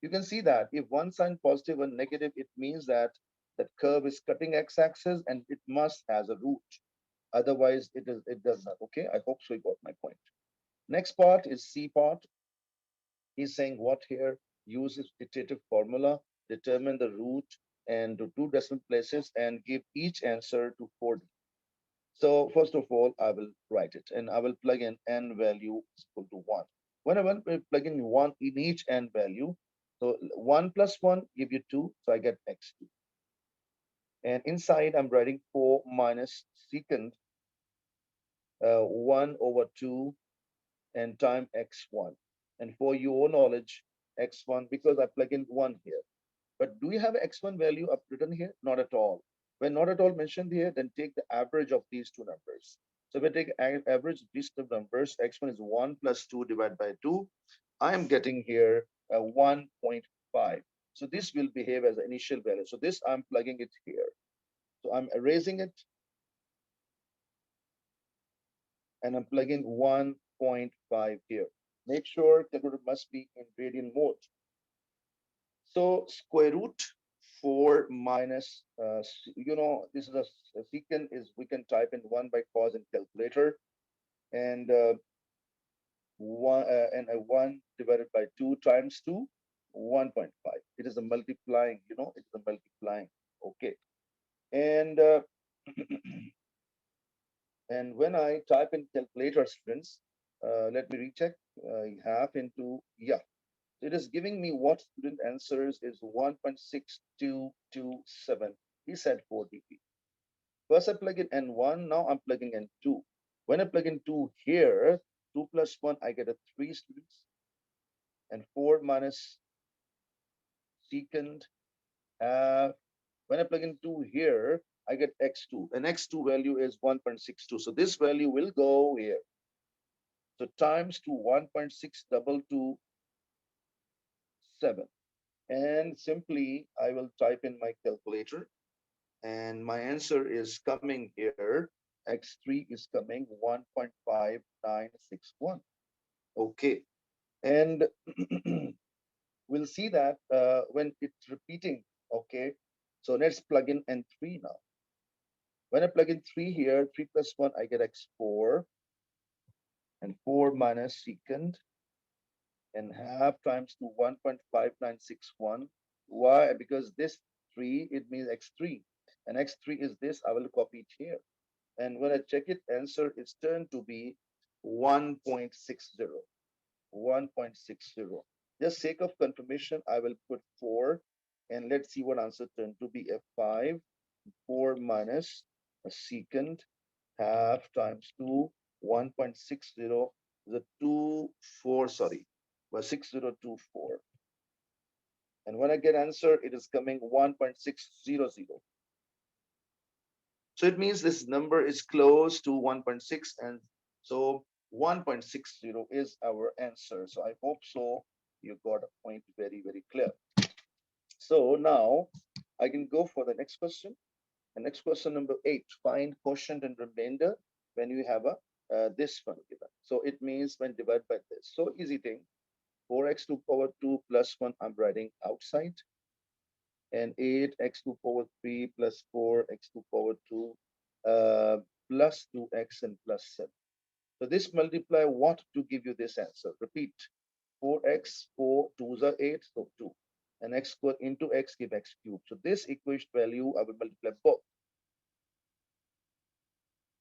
You can see that if one sign positive and negative, it means that that curve is cutting x-axis and it must has a root. Otherwise, it does not. Okay, I hope so you got my point. Next part is C part. He's saying what here? Use its iterative formula, determine the root and do two decimal places and give each answer to 40. So first of all, I will write it and I will plug in n value is equal to 1. When I will plug in 1 in each n value, so 1 plus 1 give you 2, so I get x2. And inside I'm writing 4 minus secant 1 over 2 and time x1. And for your knowledge, x1, because I plug in 1 here. But do you have x1 value up written here? Not at all. When not at all mentioned here, then take the average of these two numbers. So if I take average of these two numbers, x1 is 1 plus 2 divided by 2. I am getting here 1.5. 5. So this will behave as the initial value. So this I'm plugging it here. So I'm erasing it and I'm plugging 1.5 here. Make sure calculator must be in radian mode. So square root 4 minus, this is a secant is we can type in 1 by cos in calculator, and a 1 divided by 2 times 2, 1.5. It is a multiplying, it's a multiplying. Okay. And and when I type in calculator, students, let me recheck. Half into, yeah, it is giving me what student answers is 1.6227. He said 4 dB. First I plug in N1, now I'm plugging in 2. When I plug in 2 here, 2 plus 1, I get a 3, students. And 4 minus secant half. When I plug in 2 here, I get x2. And x2 value is 1.62. So this value will go here. So times to 1.6227. And simply, I will type in my calculator. And my answer is coming here. X3 is coming 1.5961. Okay. And we'll see that when it's repeating. Okay. So let's plug in N3 now. When I plug in 3 here, 3 plus 1, I get x4. And 4 minus secant and half times to 1.5961. Why? Because this 3, it means x3. And x3 is this, I will copy it here. And when I check it, answer is turned to be 1.60. 1.60. Just sake of confirmation, I will put 4. And let's see what answer turned to be f5. 4 minus a secant half times 2, 1.60, the 24, sorry, was 6024. And when I get answer, it is coming 1.600. So it means this number is close to 1.6, and so 1.60 is our answer. So I hope so you got a point very, very clear. So now I can go for the next question. And next question number 8, find quotient and remainder when you have a this one given. So it means when divided by this. So easy thing. 4x to power 2 plus 1, I'm writing outside. And 8x to power 3 plus 4x to power 2 plus 2x and plus 7. So this multiply what to give you this answer? Repeat. 4x, 4 2s are 8, so 2. And x squared into x give x cubed. So this equation value, I will multiply both.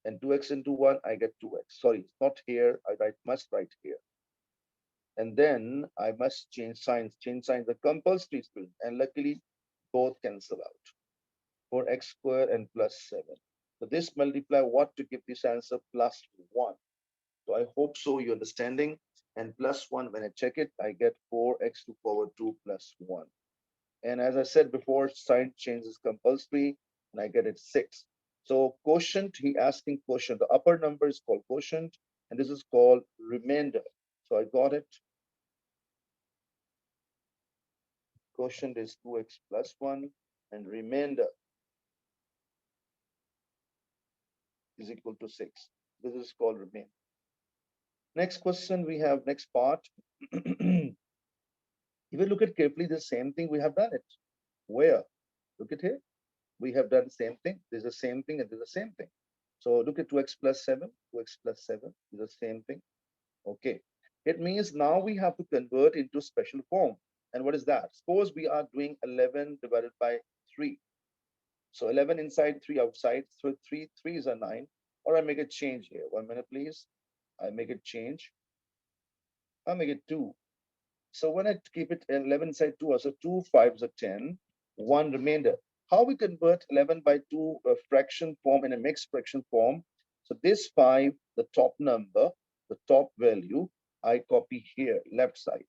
And 2x into 1, I get 2x. Sorry, it's not here. Must write here. And then I must change signs. Change signs are compulsory, student. And luckily, both cancel out. 4x squared and plus 7. So this multiply what to give this answer? Plus 1. So I hope so you're understanding. And plus 1, when I check it, I get 4x to power 2 plus 1. And as I said before, sign change is compulsory, and I get it 6. So quotient, he asking quotient. The upper number is called quotient, and this is called remainder. So I got it. Quotient is 2x plus 1, and remainder is equal to 6. This is called remainder. Next question we have, next part. If you look at carefully, the same thing, we have done it. Where? Look at here. We have done the same thing. There's the same thing and there's the same thing. So look at 2x plus 7. 2x plus 7 is the same thing. Okay. It means now we have to convert into special form. And what is that? Suppose we are doing 11 divided by 3. So 11 inside, 3 outside. So 3 3s are 9. Or I make a change here. 1 minute, please. I make a change. I make it 2. So when I keep it 11 inside 2, so 2 5s are 10. 1 remainder. How we convert 11 by 2 fraction form in a mixed fraction form? So this 5, the top number, the top value, I copy here, left side.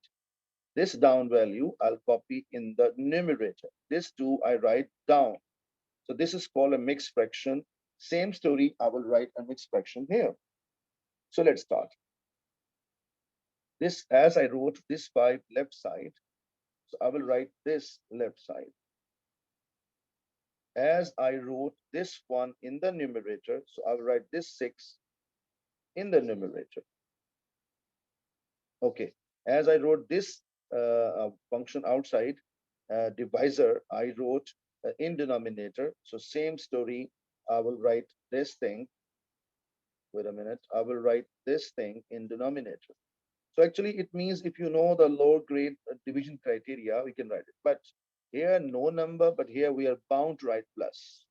This down value, I'll copy in the numerator. This 2, I write down. So this is called a mixed fraction. Same story, I will write a mixed fraction here. So let's start. This, as I wrote this 5 left side, So I will write this left side. As I wrote this one in the numerator, so I will write this 6 in the numerator. Okay. As I wrote this function outside, divisor, I wrote in denominator. So same story, I will write this thing. Wait a minute. I will write this thing in denominator. So actually, it means if you know the lower grade division criteria, we can write it. But here, no number, but here we are bound to write plus.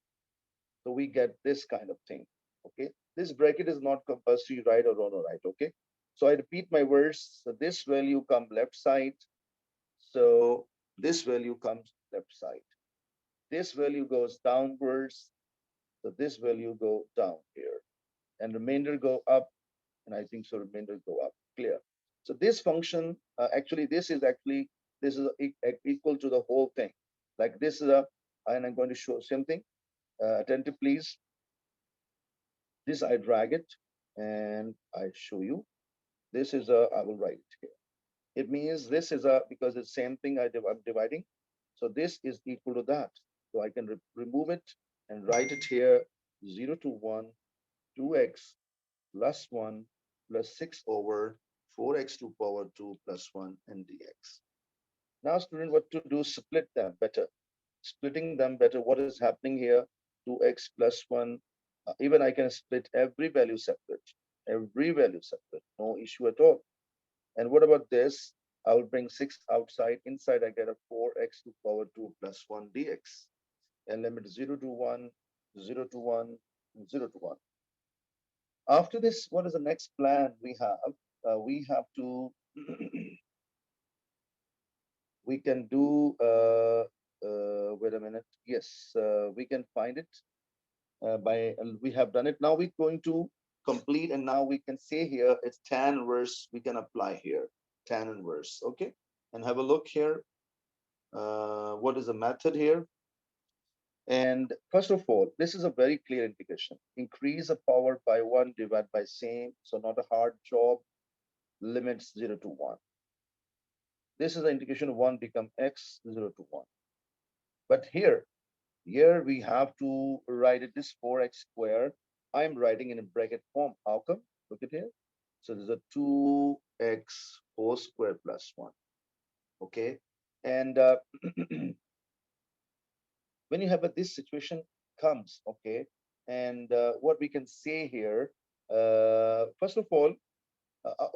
So we get this kind of thing. Okay. This bracket is not compulsory right or wrong or right. Okay. So I repeat my words. So this value come left side. So this value comes left side. This value goes downwards. So this value go down here. And remainder go up. And I think so remainder go up. Clear. So this function, actually, this is equal to the whole thing. Like this is and I'm going to show same thing. Attentive, please. This I drag it and I show you. This is I will write it here. It means this is because it's same thing I'm dividing. So this is equal to that. So I can remove it and write it here 0 to 1, 2x plus 1 plus 6 over 4x to power 2 plus 1 and dx. Now, student, what to do? Split them better. Splitting them better. What is happening here? 2x plus 1. Even I can split every value separate. Every value separate. No issue at all. And what about this? I will bring 6 outside. Inside, I get a 4x to power 2 plus 1 dx. And limit 0 to 1, 0 to 1, 0 to 1. After this, what is the next plan we have? We have to, we can do, wait a minute. Yes, we can find it we have done it. Now we're going to complete, and now we can say here it's tan inverse. We can apply here tan inverse. Okay, and have a look here. What is the method here? And first of all, this is a very clear indication. Increase the power by 1, divide by same. So not a hard job. Limits 0 to 1. This is the indication 1 become x 0 to 1. But here we have to write it this 4x square. I'm writing in a bracket form. How come? Look at here. So there's a 2x whole square plus 1. Okay. And when you have this situation comes, okay, and what we can say here, first of all,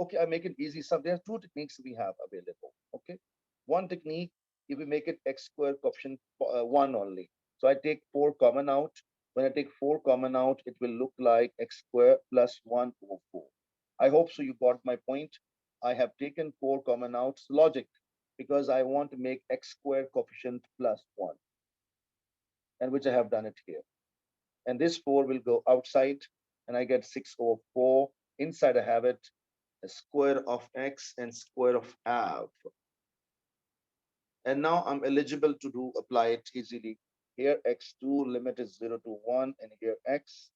okay, I make it easy. So there are two techniques we have available. Okay. One technique, if we make it x square coefficient 1 only. So I take 4 common out. When I take 4 common out, it will look like x square plus 1 over 4. I hope so you got my point. I have taken 4 common out. Logic, because I want to make x square coefficient plus 1, and which I have done it here. And this 4 will go outside, and I get 6 over 4. Inside I have it, a square of x and square of f. And now I'm eligible to do apply it easily. Here x2 limit is 0 to 1, and here x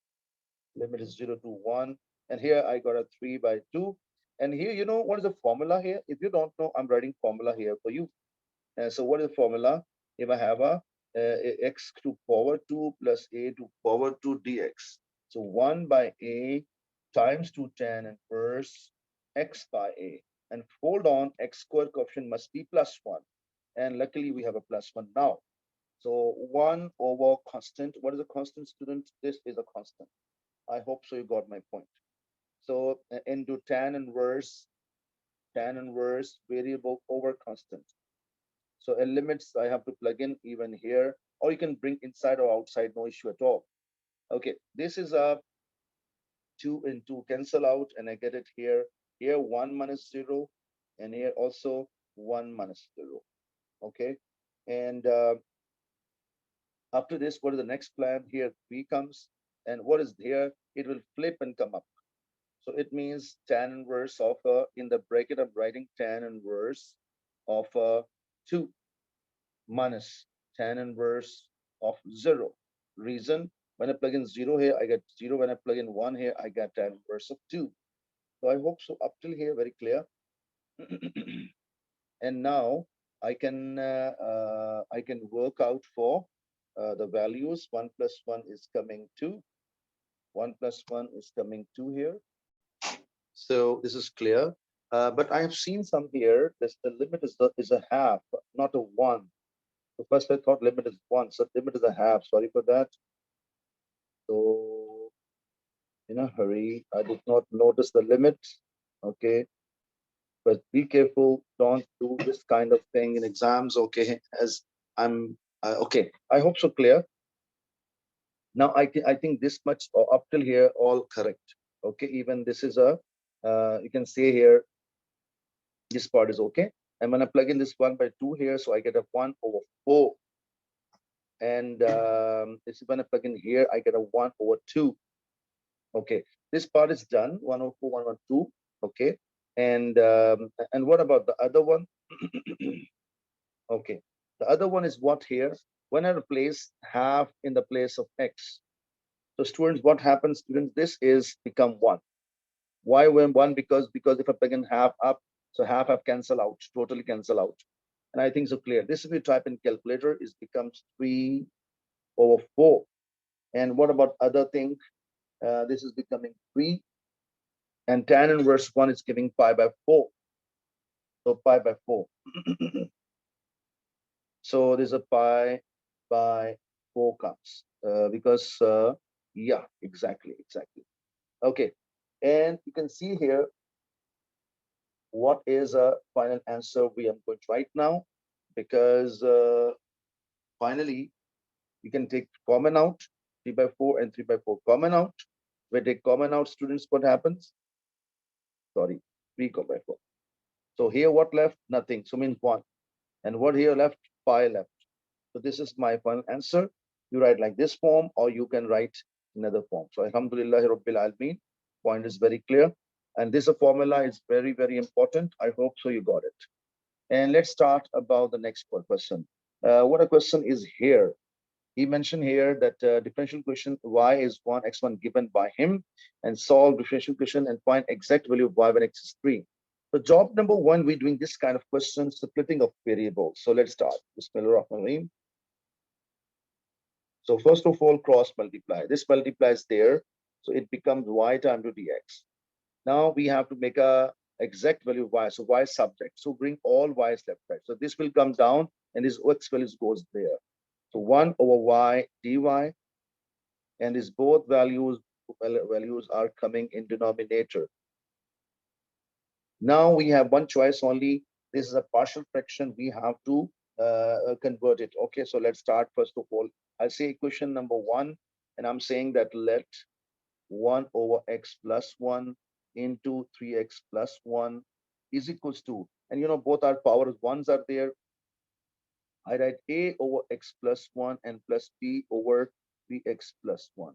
limit is 0 to 1. And here I got a 3 by 2. And here, you know, what is the formula here? If you don't know, I'm writing formula here for you. So what is the formula? If I have a x to power 2 plus a to power 2 dx. So 1 by a times 2 tan inverse x by a. And hold on, x square coefficient must be plus 1. And luckily we have a plus 1 now. So 1 over constant. What is a constant, student? This is a constant. I hope so you got my point. So into tan inverse variable over constant. So limits I have to plug in even here, or you can bring inside or outside, no issue at all. Okay, this is a 2 and 2 cancel out, and I get it here. Here 1 minus 0, and here also 1 minus 0. Okay, and after this, what is the next plan? Here 3 comes, and what is here? It will flip and come up. So it means tan inverse of in the bracket I'm writing tan inverse of 2 minus tan inverse of 0. Reason, when I plug in 0 here, I get 0. When I plug in 1 here, I get tan inverse of 2. So I hope so up till here, very clear. And now I can work out for the values. 1 plus 1 is coming 2. 1 plus 1 is coming 2 here. So this is clear. But I have seen some here. The limit is a half, not a 1. So first I thought limit is 1, so limit is a half. Sorry for that. So in a hurry, I did not notice the limit. Okay, but be careful. Don't do this kind of thing in exams. Okay, as I'm okay. I hope so clear. Now I think this much up till here all correct. Okay, even this is a you can say here this part is okay. I'm gonna plug in this 1 by 2 here, so I get a 1 over 4. And this is when I plug in here, I get a 1 over 2. Okay, this part is done. 1 over 4, 1 over 2. Okay, and what about the other one? Okay, the other one is what here? When I replace half in the place of x. So students, what happens, students? This is become 1. Why when 1? Because if I plug in half up, so half cancel out, totally cancel out. And I think so clear. This if you type in calculator, it becomes 3 over 4. And what about other thing? This is becoming 3. And tan inverse 1 is giving pi by 4. So pi by 4. So there's a pi by 4 comes. Because, yeah, exactly. Okay. And you can see here what is a final answer we are going to write now. Because finally, you can take common out, 3 by 4 and 3 by 4 common out. When they take common out, students, what happens? Sorry, 3 by 4. So here what left? Nothing. So means 1. And what here left? Pi left. So this is my final answer. You write like this form, or you can write another form. So Alhamdulillah Rabbil Alameen. Point is very clear. And this formula is very, very important. I hope so you got it. And let's start about the next question. What a question is here. He mentioned here that differential question y is 1 x1 given by him, and solve differential question and find exact value of y when x is 3. So job number 1, we're doing this kind of question, splitting of variables. So let's start. Bismillahirrahmanirrahim. So first of all, cross multiply. This multiplies there, so it becomes y times to dx. Now we have to make a exact value of y. So y is subject. So bring all y's left side. So this will come down, and this x values goes there. So 1 over y dy, and these both values are coming in denominator. Now we have one choice only. This is a partial fraction. We have to convert it. Okay, so let's start first of all. I say equation number 1, and I'm saying that let 1 over x plus 1 into 3x plus 1 is equals to, and both our powers, ones are there. I write a over x plus 1 and plus b over 3x plus 1.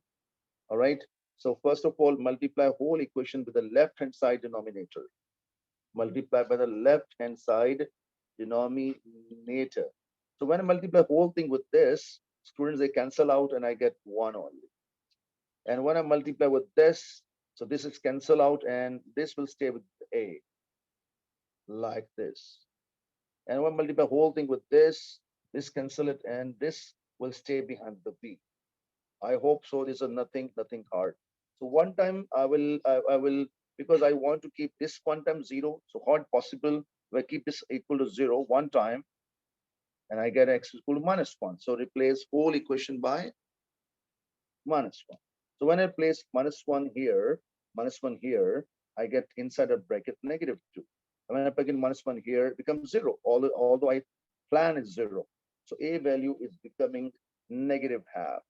All right. So first of all, multiply whole equation with the left-hand side denominator. Multiply by the left-hand side denominator. So when I multiply whole thing with this, students, they cancel out and I get 1 only. And when I multiply with this, so this is cancel out and this will stay with a, like this. And when I multiply whole thing with this cancel it, and this will stay behind the b. I hope so. This is nothing hard. So one time I will, because I want to keep this one time 0. So how possible if I keep this equal to 0 one time, and I get x equal to minus 1. So replace whole equation by minus 1. So when I place minus 1 here, I get inside a bracket negative 2. And when I plug in minus 1 here, it becomes 0, although I plan is 0. So a value is becoming negative half.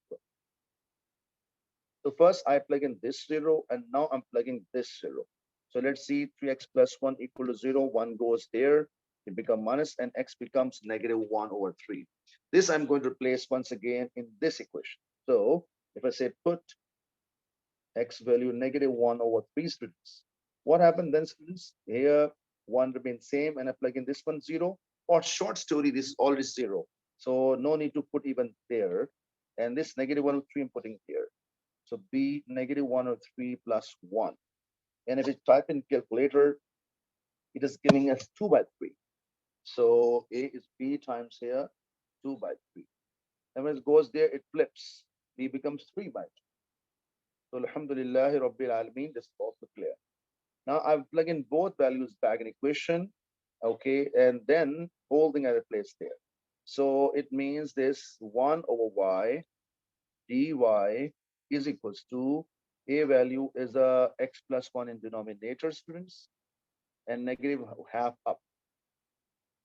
So first I plug in this 0, and now I'm plugging this 0. So let's see, 3x plus 1 equal to 0. 1 goes there. It becomes minus, and x becomes negative 1 over 3. This I'm going to replace once again in this equation. So if I say put x value negative 1 over 3, students, what happened then, students? Here 1 remains same, and I plug in this one 0. For short story, this is already 0. So no need to put even there. And this negative 1 over 3 I'm putting here. So b negative 1 over 3 plus 1. And if you type in calculator, it is giving us 2 by 3. So A is B times here 2 by 3. And when it goes there, it flips. B becomes 3 by 2. So Alhamdulillahi Rabbil Alameen, this is also clear. Now I've plug in both values back in equation, okay, and then holding at a place there. So it means this 1 over y dy is equals to a value is a x plus 1 in denominator, students, and negative half up.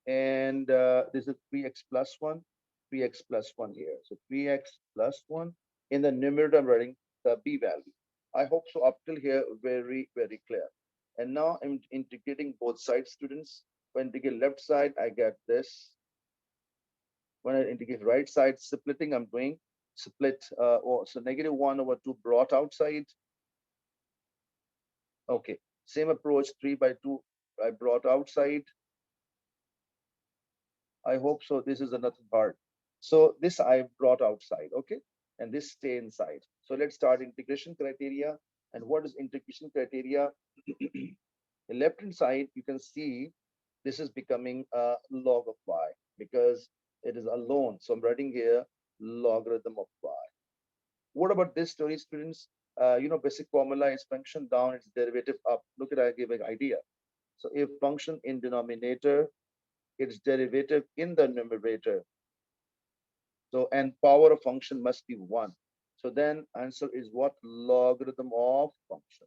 And this is 3x plus 1, 3x plus 1 here. So 3x plus 1. In the numerator, I'm writing the b value. I hope so up till here, very, very clear. And now I'm integrating both sides, students. When I integrate left side, I get this. When I integrate right side, splitting, I'm doing split, so negative 1 over 2 brought outside. Okay, same approach, 3 by 2, I brought outside. I hope so. This is nothing hard. So this I brought outside, okay? And this stay inside. So let's start integration criteria. And what is integration criteria? The left hand side, you can see this is becoming a log of y because it is alone. So I'm writing here logarithm of y. What about this story, students? Basic formula is function down, its derivative up. Look at I give an idea. So if function in denominator, its derivative in the numerator. So, and power of function must be 1. So then answer is what? Logarithm of function.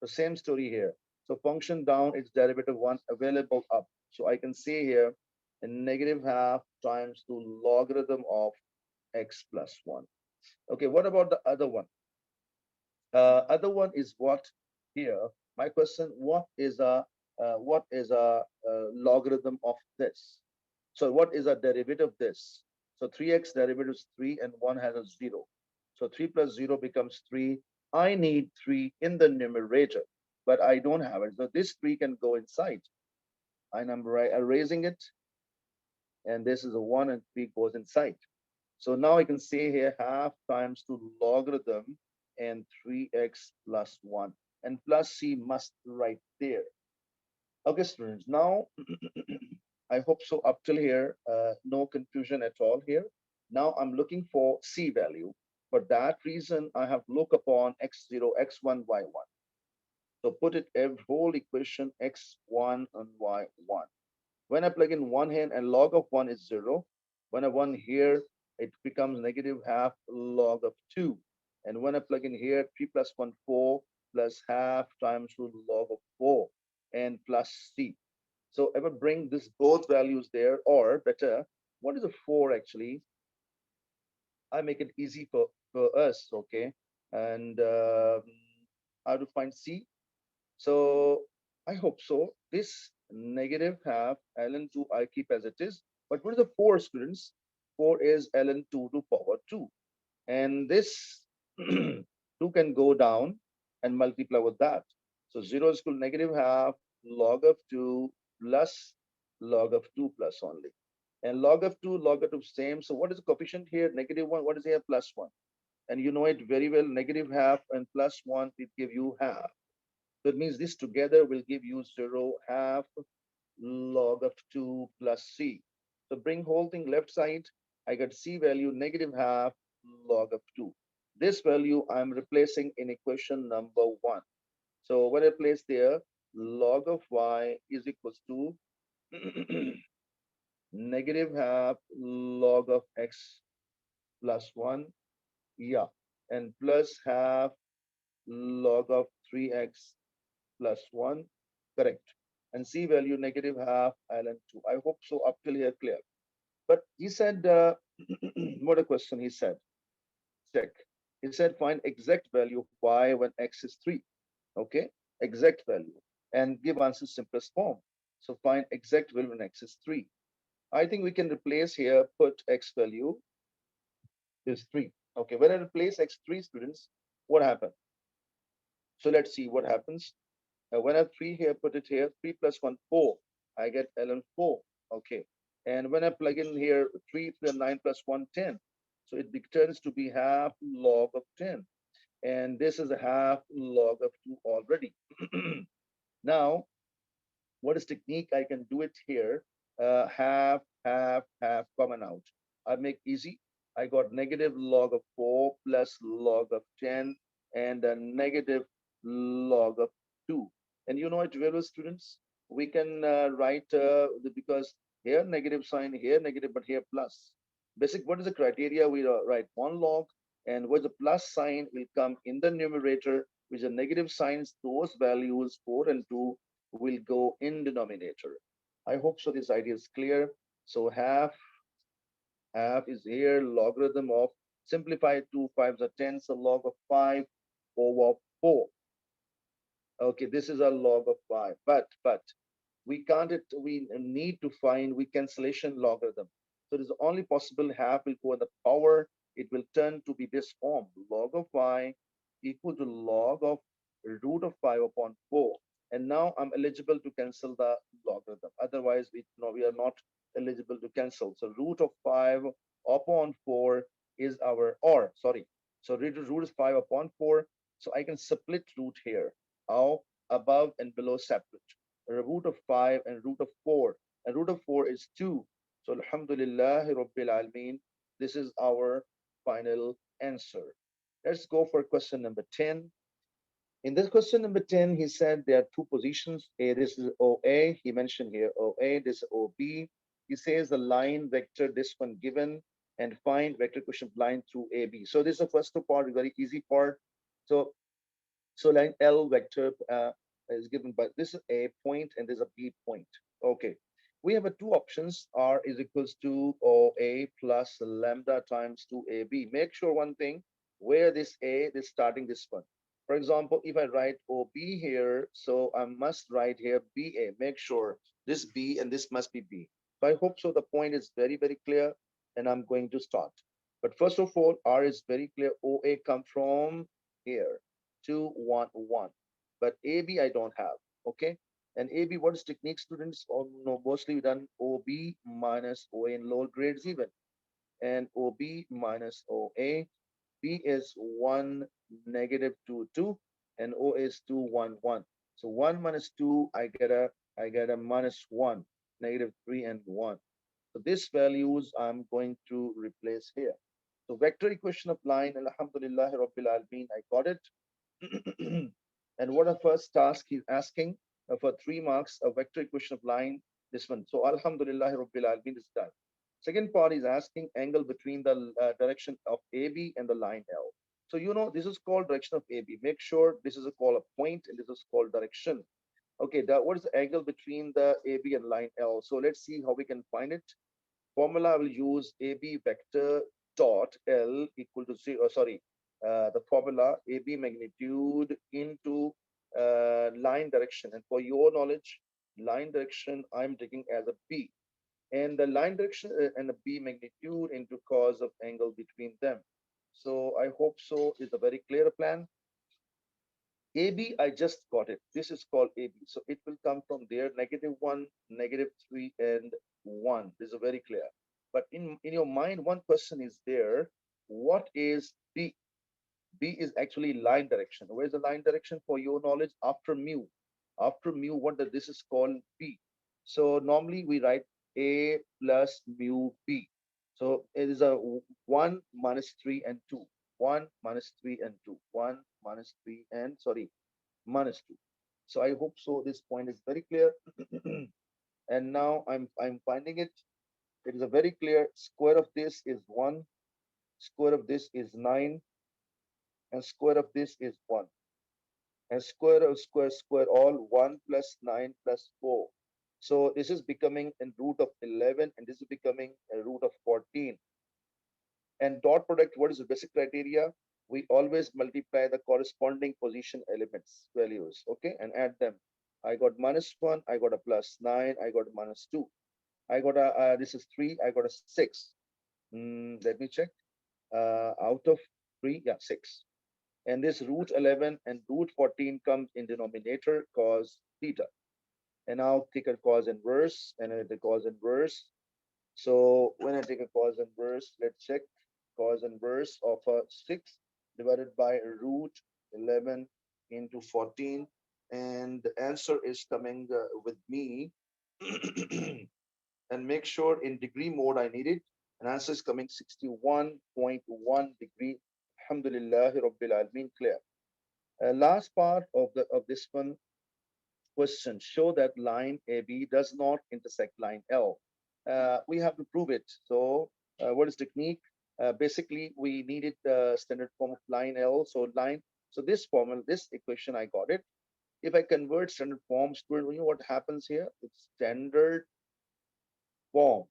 The same story here. So function down, its derivative 1, available up. So I can say here a negative half times to logarithm of x plus 1. Okay, what about the other one? Other one is what here? My question: what is a logarithm of this? So what is a derivative of this? So 3x derivative is 3 and 1 has a 0. So 3 plus 0 becomes 3. I need 3 in the numerator, but I don't have it. So this 3 can go inside. And I'm erasing it. And this is a 1 and 3 goes inside. So now I can say here half times to logarithm and 3x plus 1. And plus c must right there. Okay, students. Now, I hope so up till here, no confusion at all here. Now I'm looking for C value. For that reason, I have look upon x0, x1, y1. So put it every whole equation x1 and y1. When I plug in one hand and log of 1 is 0, when I 1 here, it becomes negative half log of 2. And when I plug in here, 3 plus 1, 4, plus half times root log of 4, and plus c. So ever bring this both values there, or better, what is a 4 actually? I make it easy for us, okay? And how to find c? So I hope so. This negative half ln2 I keep as it is. But what is the 4, students? 4 is ln2 to power 2. And this 2 can go down and multiply with that. So 0 is equal to negative half log of 2 plus log of 2 plus only. And log of 2, log of 2 same. So what is the coefficient here? Negative 1. What is here? Plus 1. And you know it very well. Negative half and plus 1, it give you half. So it means this together will give you 0 half log of 2 plus c. So bring whole thing left side. I got c value negative half log of 2. This value I'm replacing in equation number 1. So when I place there, log of y is equals to negative half log of x plus 1. Yeah. And plus half log of 3x plus 1. Correct. And c value negative half ln 2. I hope so up till here clear. But he said, what a question he said. Check. He said find exact value of y when x is 3. Okay, exact value. And give answer simplest form. So find exact value when x is 3. I think we can replace here, put x value is 3. Okay, when I replace x3, students, what happened? So let's see what happens. When I have 3 here, put it here, 3 plus 1, 4. I get ln 4. Okay. And when I plug in here, 3 plus 9 plus 1, 10. So it returns to be half log of 10. And this is a half log of 2 already. Now, What is technique? I can do it here. Half common out. I make easy. I got negative log of 4 plus log of 10 and a negative log of 2. And you know it very well, students. We can write because here negative sign, here negative, but here plus. Basic, what is the criteria? We write one log, and where the plus sign will come in the numerator, which are negative signs, those values 4 and 2 will go in denominator. I hope so this idea is clear. So half is here, logarithm of simplify 2 5s are 10, so log of 5 over 4. Okay, this is a log of 5, but we can't it we need to find we cancellation logarithm. So it is only possible half will go in the power, it will turn to be this form, log of y equal to log of root of 5 upon 4. And now I'm eligible to cancel the logarithm, otherwise we no we are not eligible to cancel. So root of 5 upon 4 is our, or sorry, so root is 5 upon 4, so I can split root here. How? Above and below separate, root of 5 and root of 4. And root of 4 is 2. So Alhamdulillah Rabbil Alameen. This is our final answer. Let's go for question number 10. In this question number 10, he said there are two positions. A, this is OA. He mentioned here OA, this is OB. He says the line vector, this one given, and find vector question line through AB. So this is the first part, very easy part. So so line L vector is given by this is a point and there's a B point. Okay. We have a two options. R is equals to OA plus lambda times 2AB. Make sure one thing, where this A is starting this one. For example, if I write OB here, so I must write here BA. Make sure this B and this must be B. So I hope so. The point is very, very clear and I'm going to start. But first of all, R is very clear. OA come from here 2 1 1, but AB I don't have. Okay, and AB, what is technique, students? Or no, mostly done OB minus OA in lower grades even, and OB minus OA. B is 1 negative 2 2, and O is 2 1 1. So 1 minus 2, I get a minus 1, negative 3 and 1. So these values I'm going to replace here. So vector equation of line, Alhamdulillah Rabbil Alameen, I got it. And what a first task he's asking for 3 marks, a vector equation of line, this one. So Alhamdulillah Rabbil Alameen is done. Second part is asking angle between the direction of AB and the line L. So you know this is called direction of AB. Make sure this is a call a point and this is called direction. Okay, what is the angle between the AB and line L? So let's see how we can find it. Formula I will use AB vector dot L equal to 0, sorry, the formula AB magnitude into line direction. And for your knowledge, line direction I'm taking as a B. And the line direction and the B magnitude into cos of angle between them. So I hope so is a very clear plan. AB, I just got it. This is called AB. So it will come from there, -1, -3, and 1. This is very clear. But in your mind, one question is there. What is B? B is actually line direction. Where's the line direction for your knowledge? After mu. After mu, what does this is called B? So normally we write A plus mu B. So it is a 1 minus 3 and 2. 1 minus 3 and 2. 1 minus 3 and sorry, minus 2. So I hope so this point is very clear. And now I'm finding it. It is a very clear square of this is 1, square of this is 9, and square of this is 1. And square of square all 1 plus 9 plus 4. So this is becoming a root of 11 and this is becoming a root of 14. And dot product, what is the basic criteria? We always multiply the corresponding position elements values, okay, and add them. I got -1, I got a +9, I got a -2, I got a this is 3, I got a 6. Let me check. Out of 3, yeah, 6. And this root 11 and root 14 comes in denominator cos theta. And now take a cos inverse and the cos inverse. So when I take a cos inverse, let's check cos inverse of a 6 divided by root 11 into 14. and the answer is coming with me. And make sure in degree mode I need it. And answer is coming 61.1 degree. Alhamdulillah Rabbil Alameen, clear. Last part of this one question, show that line AB does not intersect line L. We have to prove it. So what is technique? Basically, we needed the standard form of line L. So this formula, this equation, I got it. If I convert standard form, student, you know what happens here? It's standard form,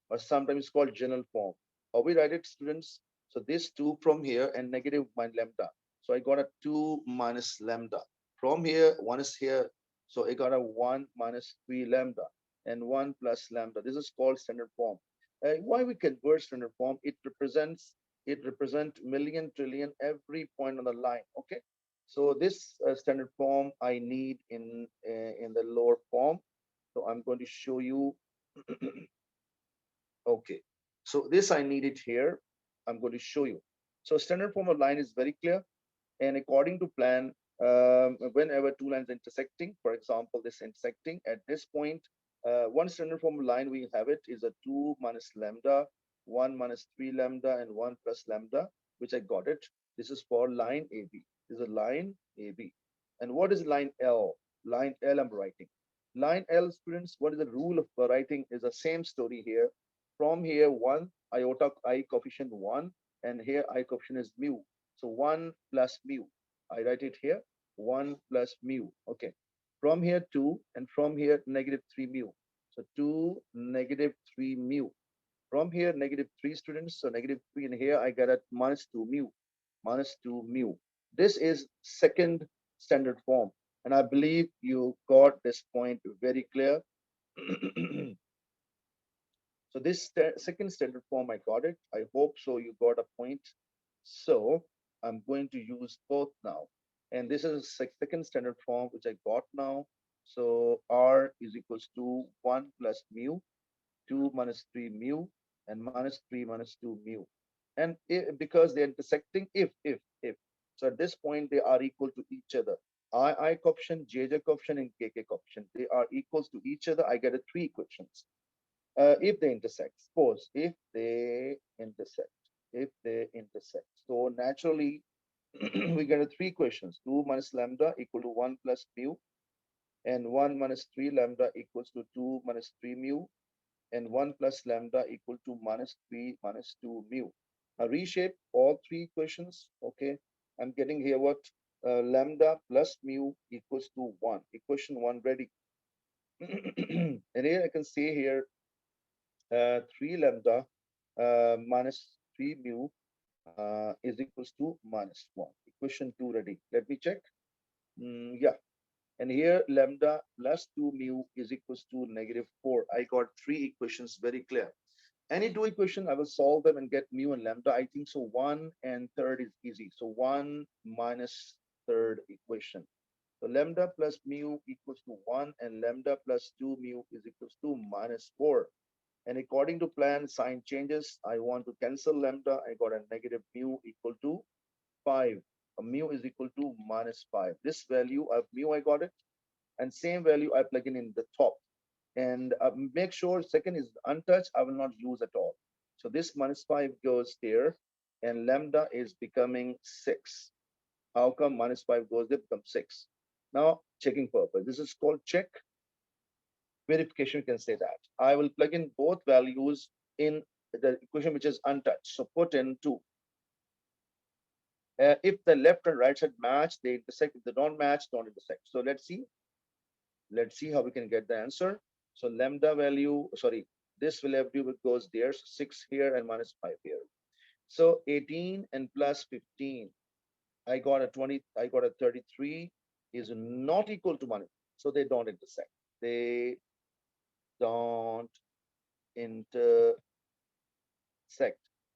or sometimes called general form. How we write it, students? So this 2 from here and negative minus lambda. So I got a 2 minus lambda. From here, 1 is here. So I got a 1 minus 3 lambda and 1 plus lambda. This is called standard form. Why we convert standard form? It represents million, trillion, every point on the line. Okay. So this standard form I need in the lower form. So I'm going to show you. Okay, so this I need it here. I'm going to show you. So standard form of line is very clear. And according to plan, whenever two lines intersecting, for example, this intersecting at this point, one standard form of line we have it is a 2 minus lambda, 1 minus 3 lambda, and 1 plus lambda, which I got it. This is for line AB. This is a line AB. And what is line L? Line L I'm writing. Line L, students, what is the rule of writing is the same story here. From here, 1, iota I coefficient 1, and here I coefficient is mu. So 1 plus mu. I write it here, 1 plus mu. Okay. From here 2, and from here negative 3 mu. So 2 negative 3 mu. From here negative 3 students, so negative 3, and here I get at minus 2 mu. Minus 2 mu. This is second standard form. And I believe you got this point very clear. So this second standard form, I got it. I hope so you got a point. So I'm going to use both now. And this is a second standard form, which I got now. So R is equals to 1 plus mu, 2 minus 3 mu, and minus 3 minus 2 mu. And because they're intersecting, if. So at this point, they are equal to each other. I coefficient, JJ coefficient, and KK coefficient. They are equals to each other. I get a 3 equations if they intersect. Suppose if they intersect. So naturally, we get a 3 equations: 2 minus lambda equal to 1 plus mu, and 1 minus 3 lambda equals to 2 minus 3 mu, and 1 plus lambda equal to minus 3 minus 2 mu. Now reshape all 3 equations. Okay, I'm getting here what lambda plus mu equals to 1. Equation 1 ready. And here I can say here 3 lambda minus 3 mu is equals to minus 1. Equation 2 ready. Let me check. Yeah. And here lambda plus 2 mu is equals to negative 4. I got 3 equations very clear. Any 2 equation, I will solve them and get mu and lambda. I think so 1 and third is easy. So 1 minus third equation. So lambda plus mu equals to 1, and lambda plus 2 mu is equals to minus 4. And according to plan, sign changes. I want to cancel lambda. I got a negative mu equal to 5. Mu is equal to minus 5. This value of mu, I got it. And same value I plug in the top. And make sure second is untouched. I will not use at all. So this minus 5 goes there. And lambda is becoming 6. How come minus 5 goes there, becomes 6? Now, checking purpose. This is called check verification. You can say that. I will plug in both values in the equation which is untouched. So put in 2. If the left and right side match, they intersect. If they don't match, don't intersect. So let's see. Let's see how we can get the answer. So lambda value, sorry, this value goes there. So 6 here and minus 5 here. So 18 and plus 15. I got a 20, I got a 33 is not equal to 1. So they don't intersect. They don't intersect.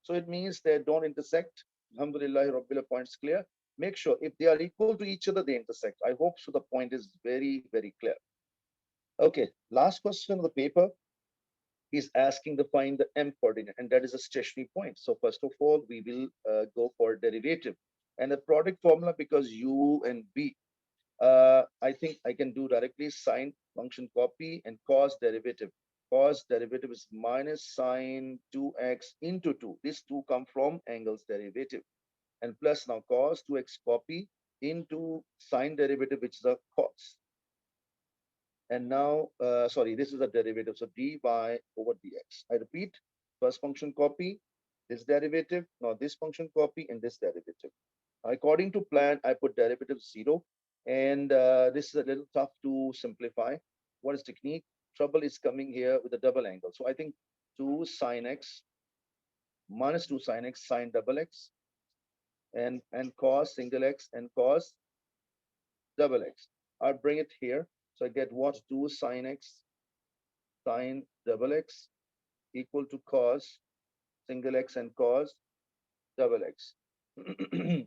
So it means they don't intersect. Alhamdulillah, Rabbil points clear. Make sure if they are equal to each other, they intersect. I hope so. The point is very, very clear. Okay, last question of the paper is asking to find the m coordinate, and that is a stationary point. So first of all, we will go for derivative and the product formula, because u and b I think I can do directly sine function copy and cos derivative. Cos derivative is minus sine 2x into 2. These two come from angles derivative. And plus now cos 2x copy into sine derivative, which is a cos. And now, sorry, this is a derivative. So dy over dx. I repeat, first function copy, this derivative, now this function copy and this derivative. According to plan, I put derivative 0. And this is a little tough to simplify. What is technique? Trouble is coming here with a double angle. So I think 2 sine x minus 2 sine x sine double x and cos single x and cos double x. I'll bring it here. So I get what? 2 sine x sine double x equal to cos single x and cos double x.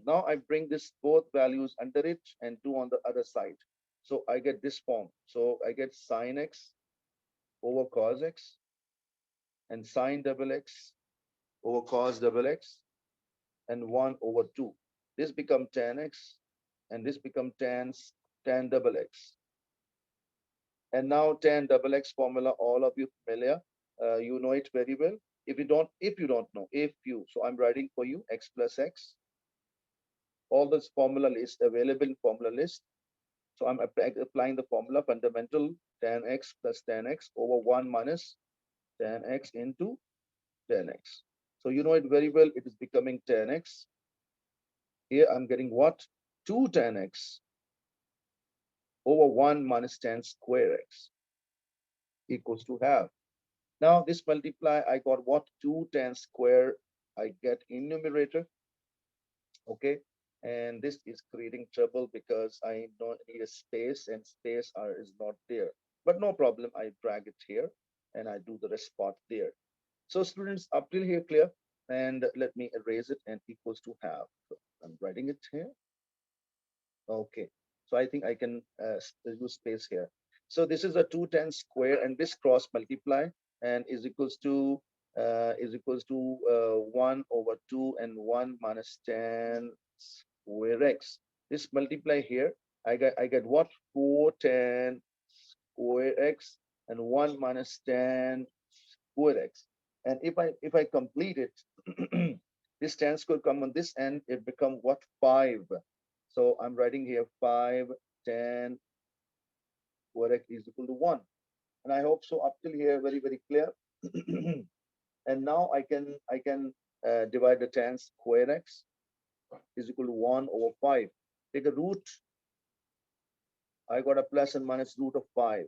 Now I bring this both values under it and 2 on the other side. So I get this form. So I get sine x over cos x and sine double x over cos double x and 1 over 2. This become tan x and this become tan double x. And now tan double x formula, all of you familiar. You know it very well. If you don't know, so I'm writing for you x plus x. All this formula list available in formula list. So I'm applying the formula fundamental tan x plus tan x over 1 minus tan x into tan x. So you know it very well. It is becoming tan x. Here I'm getting what? 2 tan x over 1 minus tan square x equals to half. Now this multiply, I got what? 2 tan square. I get in numerator. Okay. And this is creating trouble because I don't need a space and space is not there. But no problem. I drag it here and I do the rest part there. So students, up till here clear. And let me erase it and equals to half. So I'm writing it here. Okay. So I think I can use space here. So this is a 210 square and this cross multiply and is equals to 1 over 2 and 1 minus 10 square x. This multiply here. I get what? 410 square x and 1 minus 10 square x. And if I complete it, this 10 square come on this end, it become what? 5. So I'm writing here 5, 10, square x is equal to 1. And I hope so up till here very, very clear. And now I can divide the 10 square x is equal to 1 over 5. Take a root. I got a plus and minus root of 5.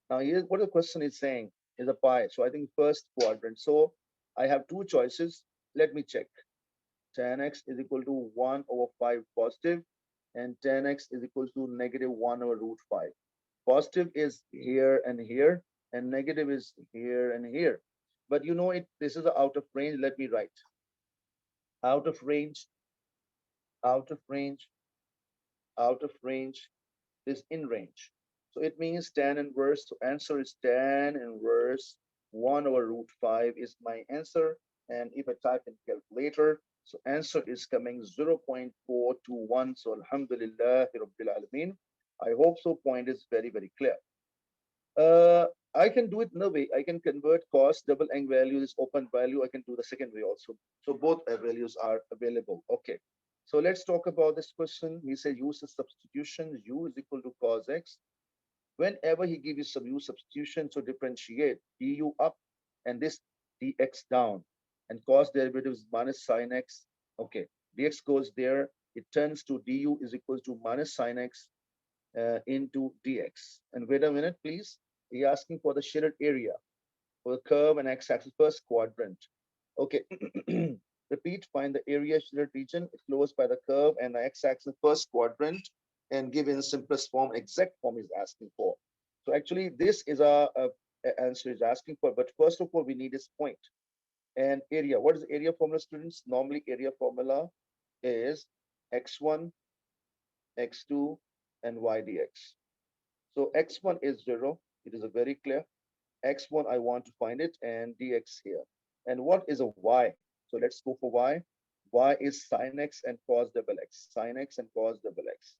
Now here's what the question is saying is a pi. So I think first quadrant. So I have two choices. Let me check. Tan x is equal to 1 over 5 positive and tan x is equal to negative 1 over root 5. Positive is here and negative is here and here. But you know it, this is out of range. Let me write out of range, out of range, out of range is in range. So it means tan inverse. So answer is tan inverse 1 over root 5 is my answer. And if I type in calculator, so answer is coming 0.421. So alhamdulillah rabbil alameen. I hope so point is very, very clear. I can do it in a way. I can convert cos double angle value, this open value. I can do the second way also. So both values are available. Okay. So let's talk about this question. He said use the substitution. U is equal to cos x. Whenever he gives you some u substitution, so differentiate du up and this dx down. And cos derivative is minus sine x. Okay. Dx goes there. It turns to du is equal to minus sine x into dx. And wait a minute, please. You're asking for the shaded area for the curve and x-axis first quadrant. Okay. Repeat, find the area shaded region closed by the curve and the x-axis first quadrant and give in simplest form, exact form is asking for. So actually this is a answer is asking for, but first of all, we need this point and area. What is the area formula, students? Normally area formula is x1, x2, and y dx. So x1 is 0. It is a very clear. X1, I want to find it, and dx here. And what is a y? So let's go for y. Y is sine x and cos double x. Sine x and cos double x.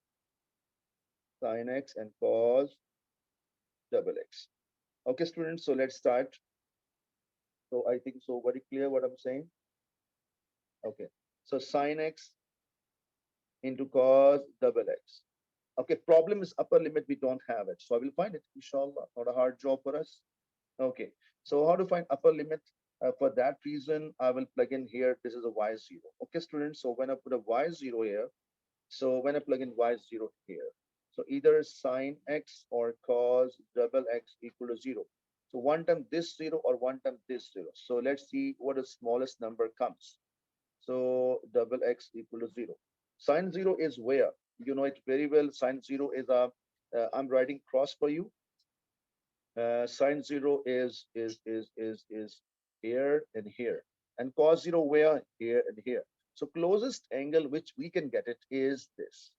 sine x and cos double x. Okay, students, so let's start. So I think so very clear what I'm saying. Okay, so sine x into cos double x. Okay, problem is upper limit, we don't have it. So I will find it, inshallah, not a hard job for us. Okay, so how to find upper limit? For that reason, I will plug in here, this is a y0. Okay, students, so when I put a y0 here, so when I plug in y0 here, so either sine x or cos double x equal to 0. So one time this 0 or one time this 0. So let's see what the smallest number comes. So double x equal to 0. Sine 0 is where? You know it very well. Sine 0 is a, I'm writing cross for you. Sine 0 is here and here. And cos 0 where? Here and here. So closest angle which we can get it is this.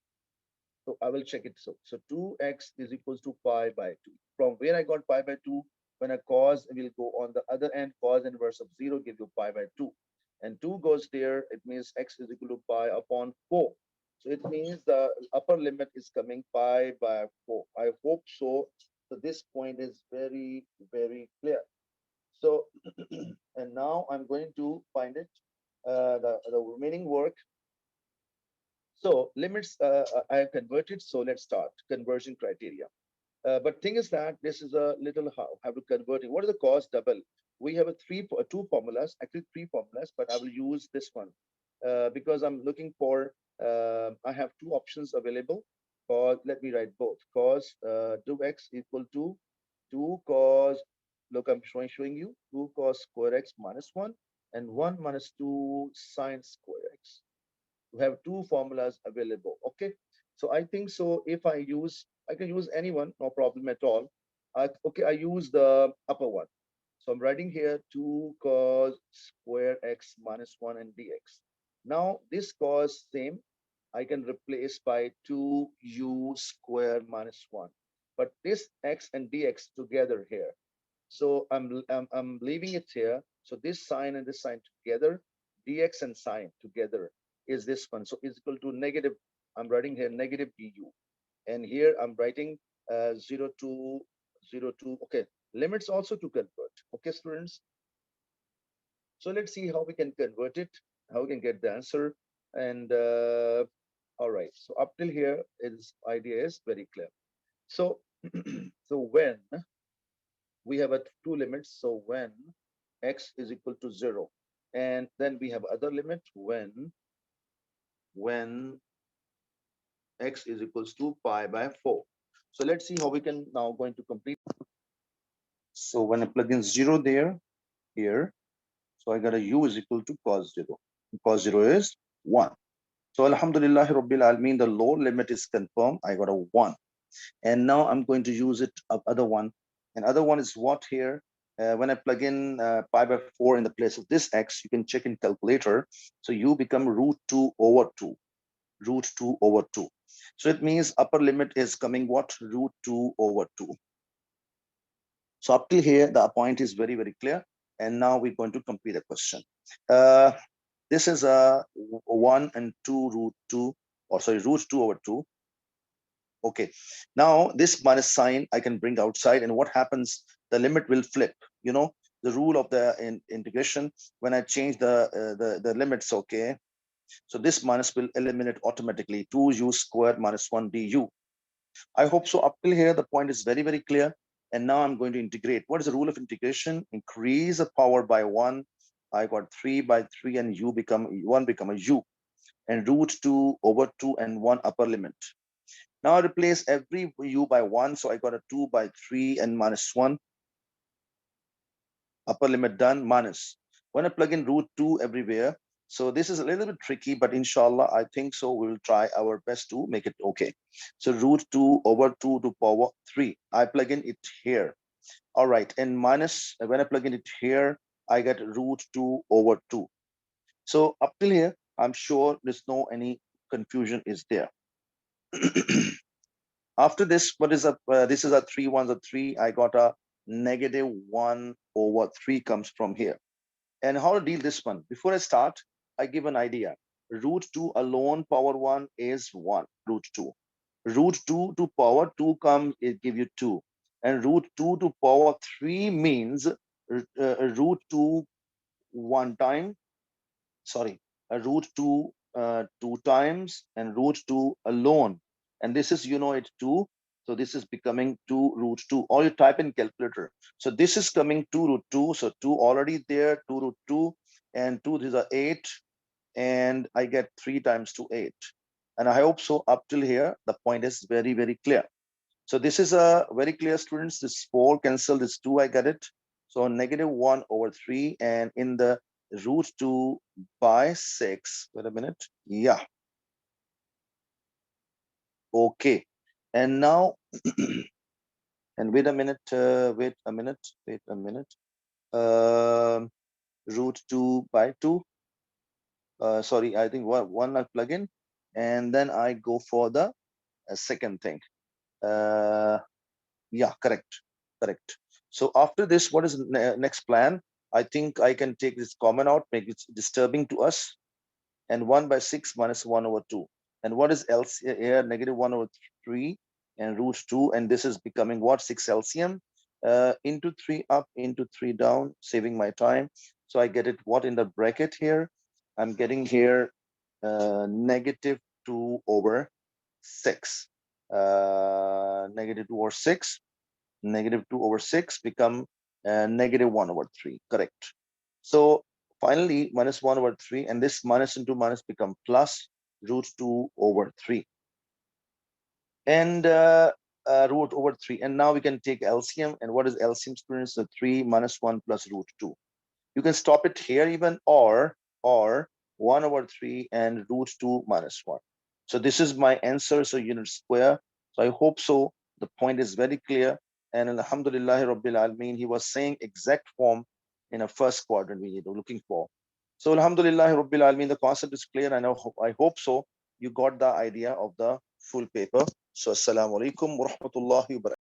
So I will check it. So 2x is equals to pi by 2. From where I got pi by 2, when a cos will go on the other end, cos inverse of 0 give you pi by 2. And 2 goes there, it means x is equal to pi upon 4. So it means the upper limit is coming pi by 4. I hope so. So this point is very, very clear. So, and now I'm going to find it, the remaining work. So limits I have converted. So let's start conversion criteria. But thing is that this is a little how have to convert it. What is the cos double? We have a two formulas, actually three formulas, but I will use this one because I'm looking for. I have two options available. Cos, let me write both. Cos 2x equal to 2 cos. Look, I'm showing you 2 cos square x minus 1 and 1 minus 2 sine square x. We have two formulas available. Okay, so I think so. If I can use any one, no problem at all. Okay, I use the upper one. So I'm writing here 2 cos square x minus 1 and dx. Now this cos same, I can replace by 2u square minus 1. But this x and dx together here. So I'm leaving it here. So this sign and this sign together, dx and sine together is this one. So is equal to negative. I'm writing here negative du, and here I'm writing 0 to 0 to. Okay, limits also to convert. Okay, students. So let's see how we can convert it, how we can get the answer, and all right. So up till here, is idea is very clear. So so when we have a two limits. So when x is equal to 0, and then we have other limit when x is equals to pi by 4. So let's see how we can now going to complete. So when I plug in 0 there, here, so I got a u is equal to cos 0. Cos 0 is 1. So Alhamdulillah Rabbil Alameen, the lower limit is confirmed. I got a 1. And now I'm going to use it other one. And other one is what here? When I plug in pi by 4 in the place of this x, you can check in calculator. So you become root 2 over 2, root 2 over 2. So it means upper limit is coming what? Root 2 over 2. So up till here, the point is very, very clear. And now we're going to complete the question. This is a 1 and 2 root 2, or sorry, root 2 over 2. Okay, now this minus sign I can bring outside, and what happens? The limit will flip. You know the rule of the integration. When I change the limits, okay. So this minus will eliminate automatically. 2u squared minus 1 du. I hope so. Up till here, the point is very, very clear. And now I'm going to integrate. What is the rule of integration? Increase the power by 1. I got 3 by 3, and u become 1 become a u, and root 2 over 2 and 1 upper limit. Now I replace every u by 1. So I got a 2 by 3 and minus 1. Upper limit done, minus. When I plug in root 2 everywhere, so this is a little bit tricky, but inshallah, I think so. We will try our best to make it okay. So root 2 over 2 to power 3. I plug in it here. All right. And minus, when I plug in it here, I get root 2 over 2. So up till here, I'm sure there's no any confusion is there. After this, what is up? This is a 3 1s a 3. I got a negative 1 over 3 comes from here. And how to deal this one? Before I start, I give an idea. Root 2 alone power 1 is 1, root 2. Root 2 to power 2 come, it give you 2. And root 2 to power 3 means root 2 one time, sorry, root 2 two times, and root 2 alone. And this is, it's 2. So this is becoming 2 root 2, or you type in calculator. So this is coming 2 root 2. So 2 already there, 2 root 2, and 2, these are 8. And I get 3 times 2, 8. And I hope so up till here, the point is very, very clear. So this is a very clear, students. This 4 cancel, this 2, I get it. So negative 1 over 3, and in the root 2 by 6. Wait a minute. Yeah. Okay. And now, and wait a minute, wait a minute. Root 2 by 2. Sorry, I think one I plug in, and then I go for the second thing. Yeah, correct. So after this, what is next plan? I think I can take this common out, make it disturbing to us. And 1 by 6 minus 1 over 2. And what is here? Negative 1 over 3 and root 2. And this is becoming what? 6 LCM. Into 3 up, into 3 down, saving my time. So I get it what in the bracket here? I'm getting here negative 2 over 6. Negative 2 over 6. Negative 2 over 6 become negative 1 over 3. Correct. So finally, minus 1 over 3, and this minus into minus become plus root 2 over 3. And root over 3. And now we can take LCM. And what is LCM, students? So 3 minus 1 plus root 2. You can stop it here even, or 1 over 3 and root 2 minus 1. So this is my answer. So unit square. So I hope so. The point is very clear. And alhamdulillah Rabbil Alameen, he was saying exact form in a first quadrant we were looking for. So alhamdulillah Rabbil Alameen, the concept is clear. I hope so. You got the idea of the full paper. So assalamu alaikum wa rahmatullahi wa barakatuh.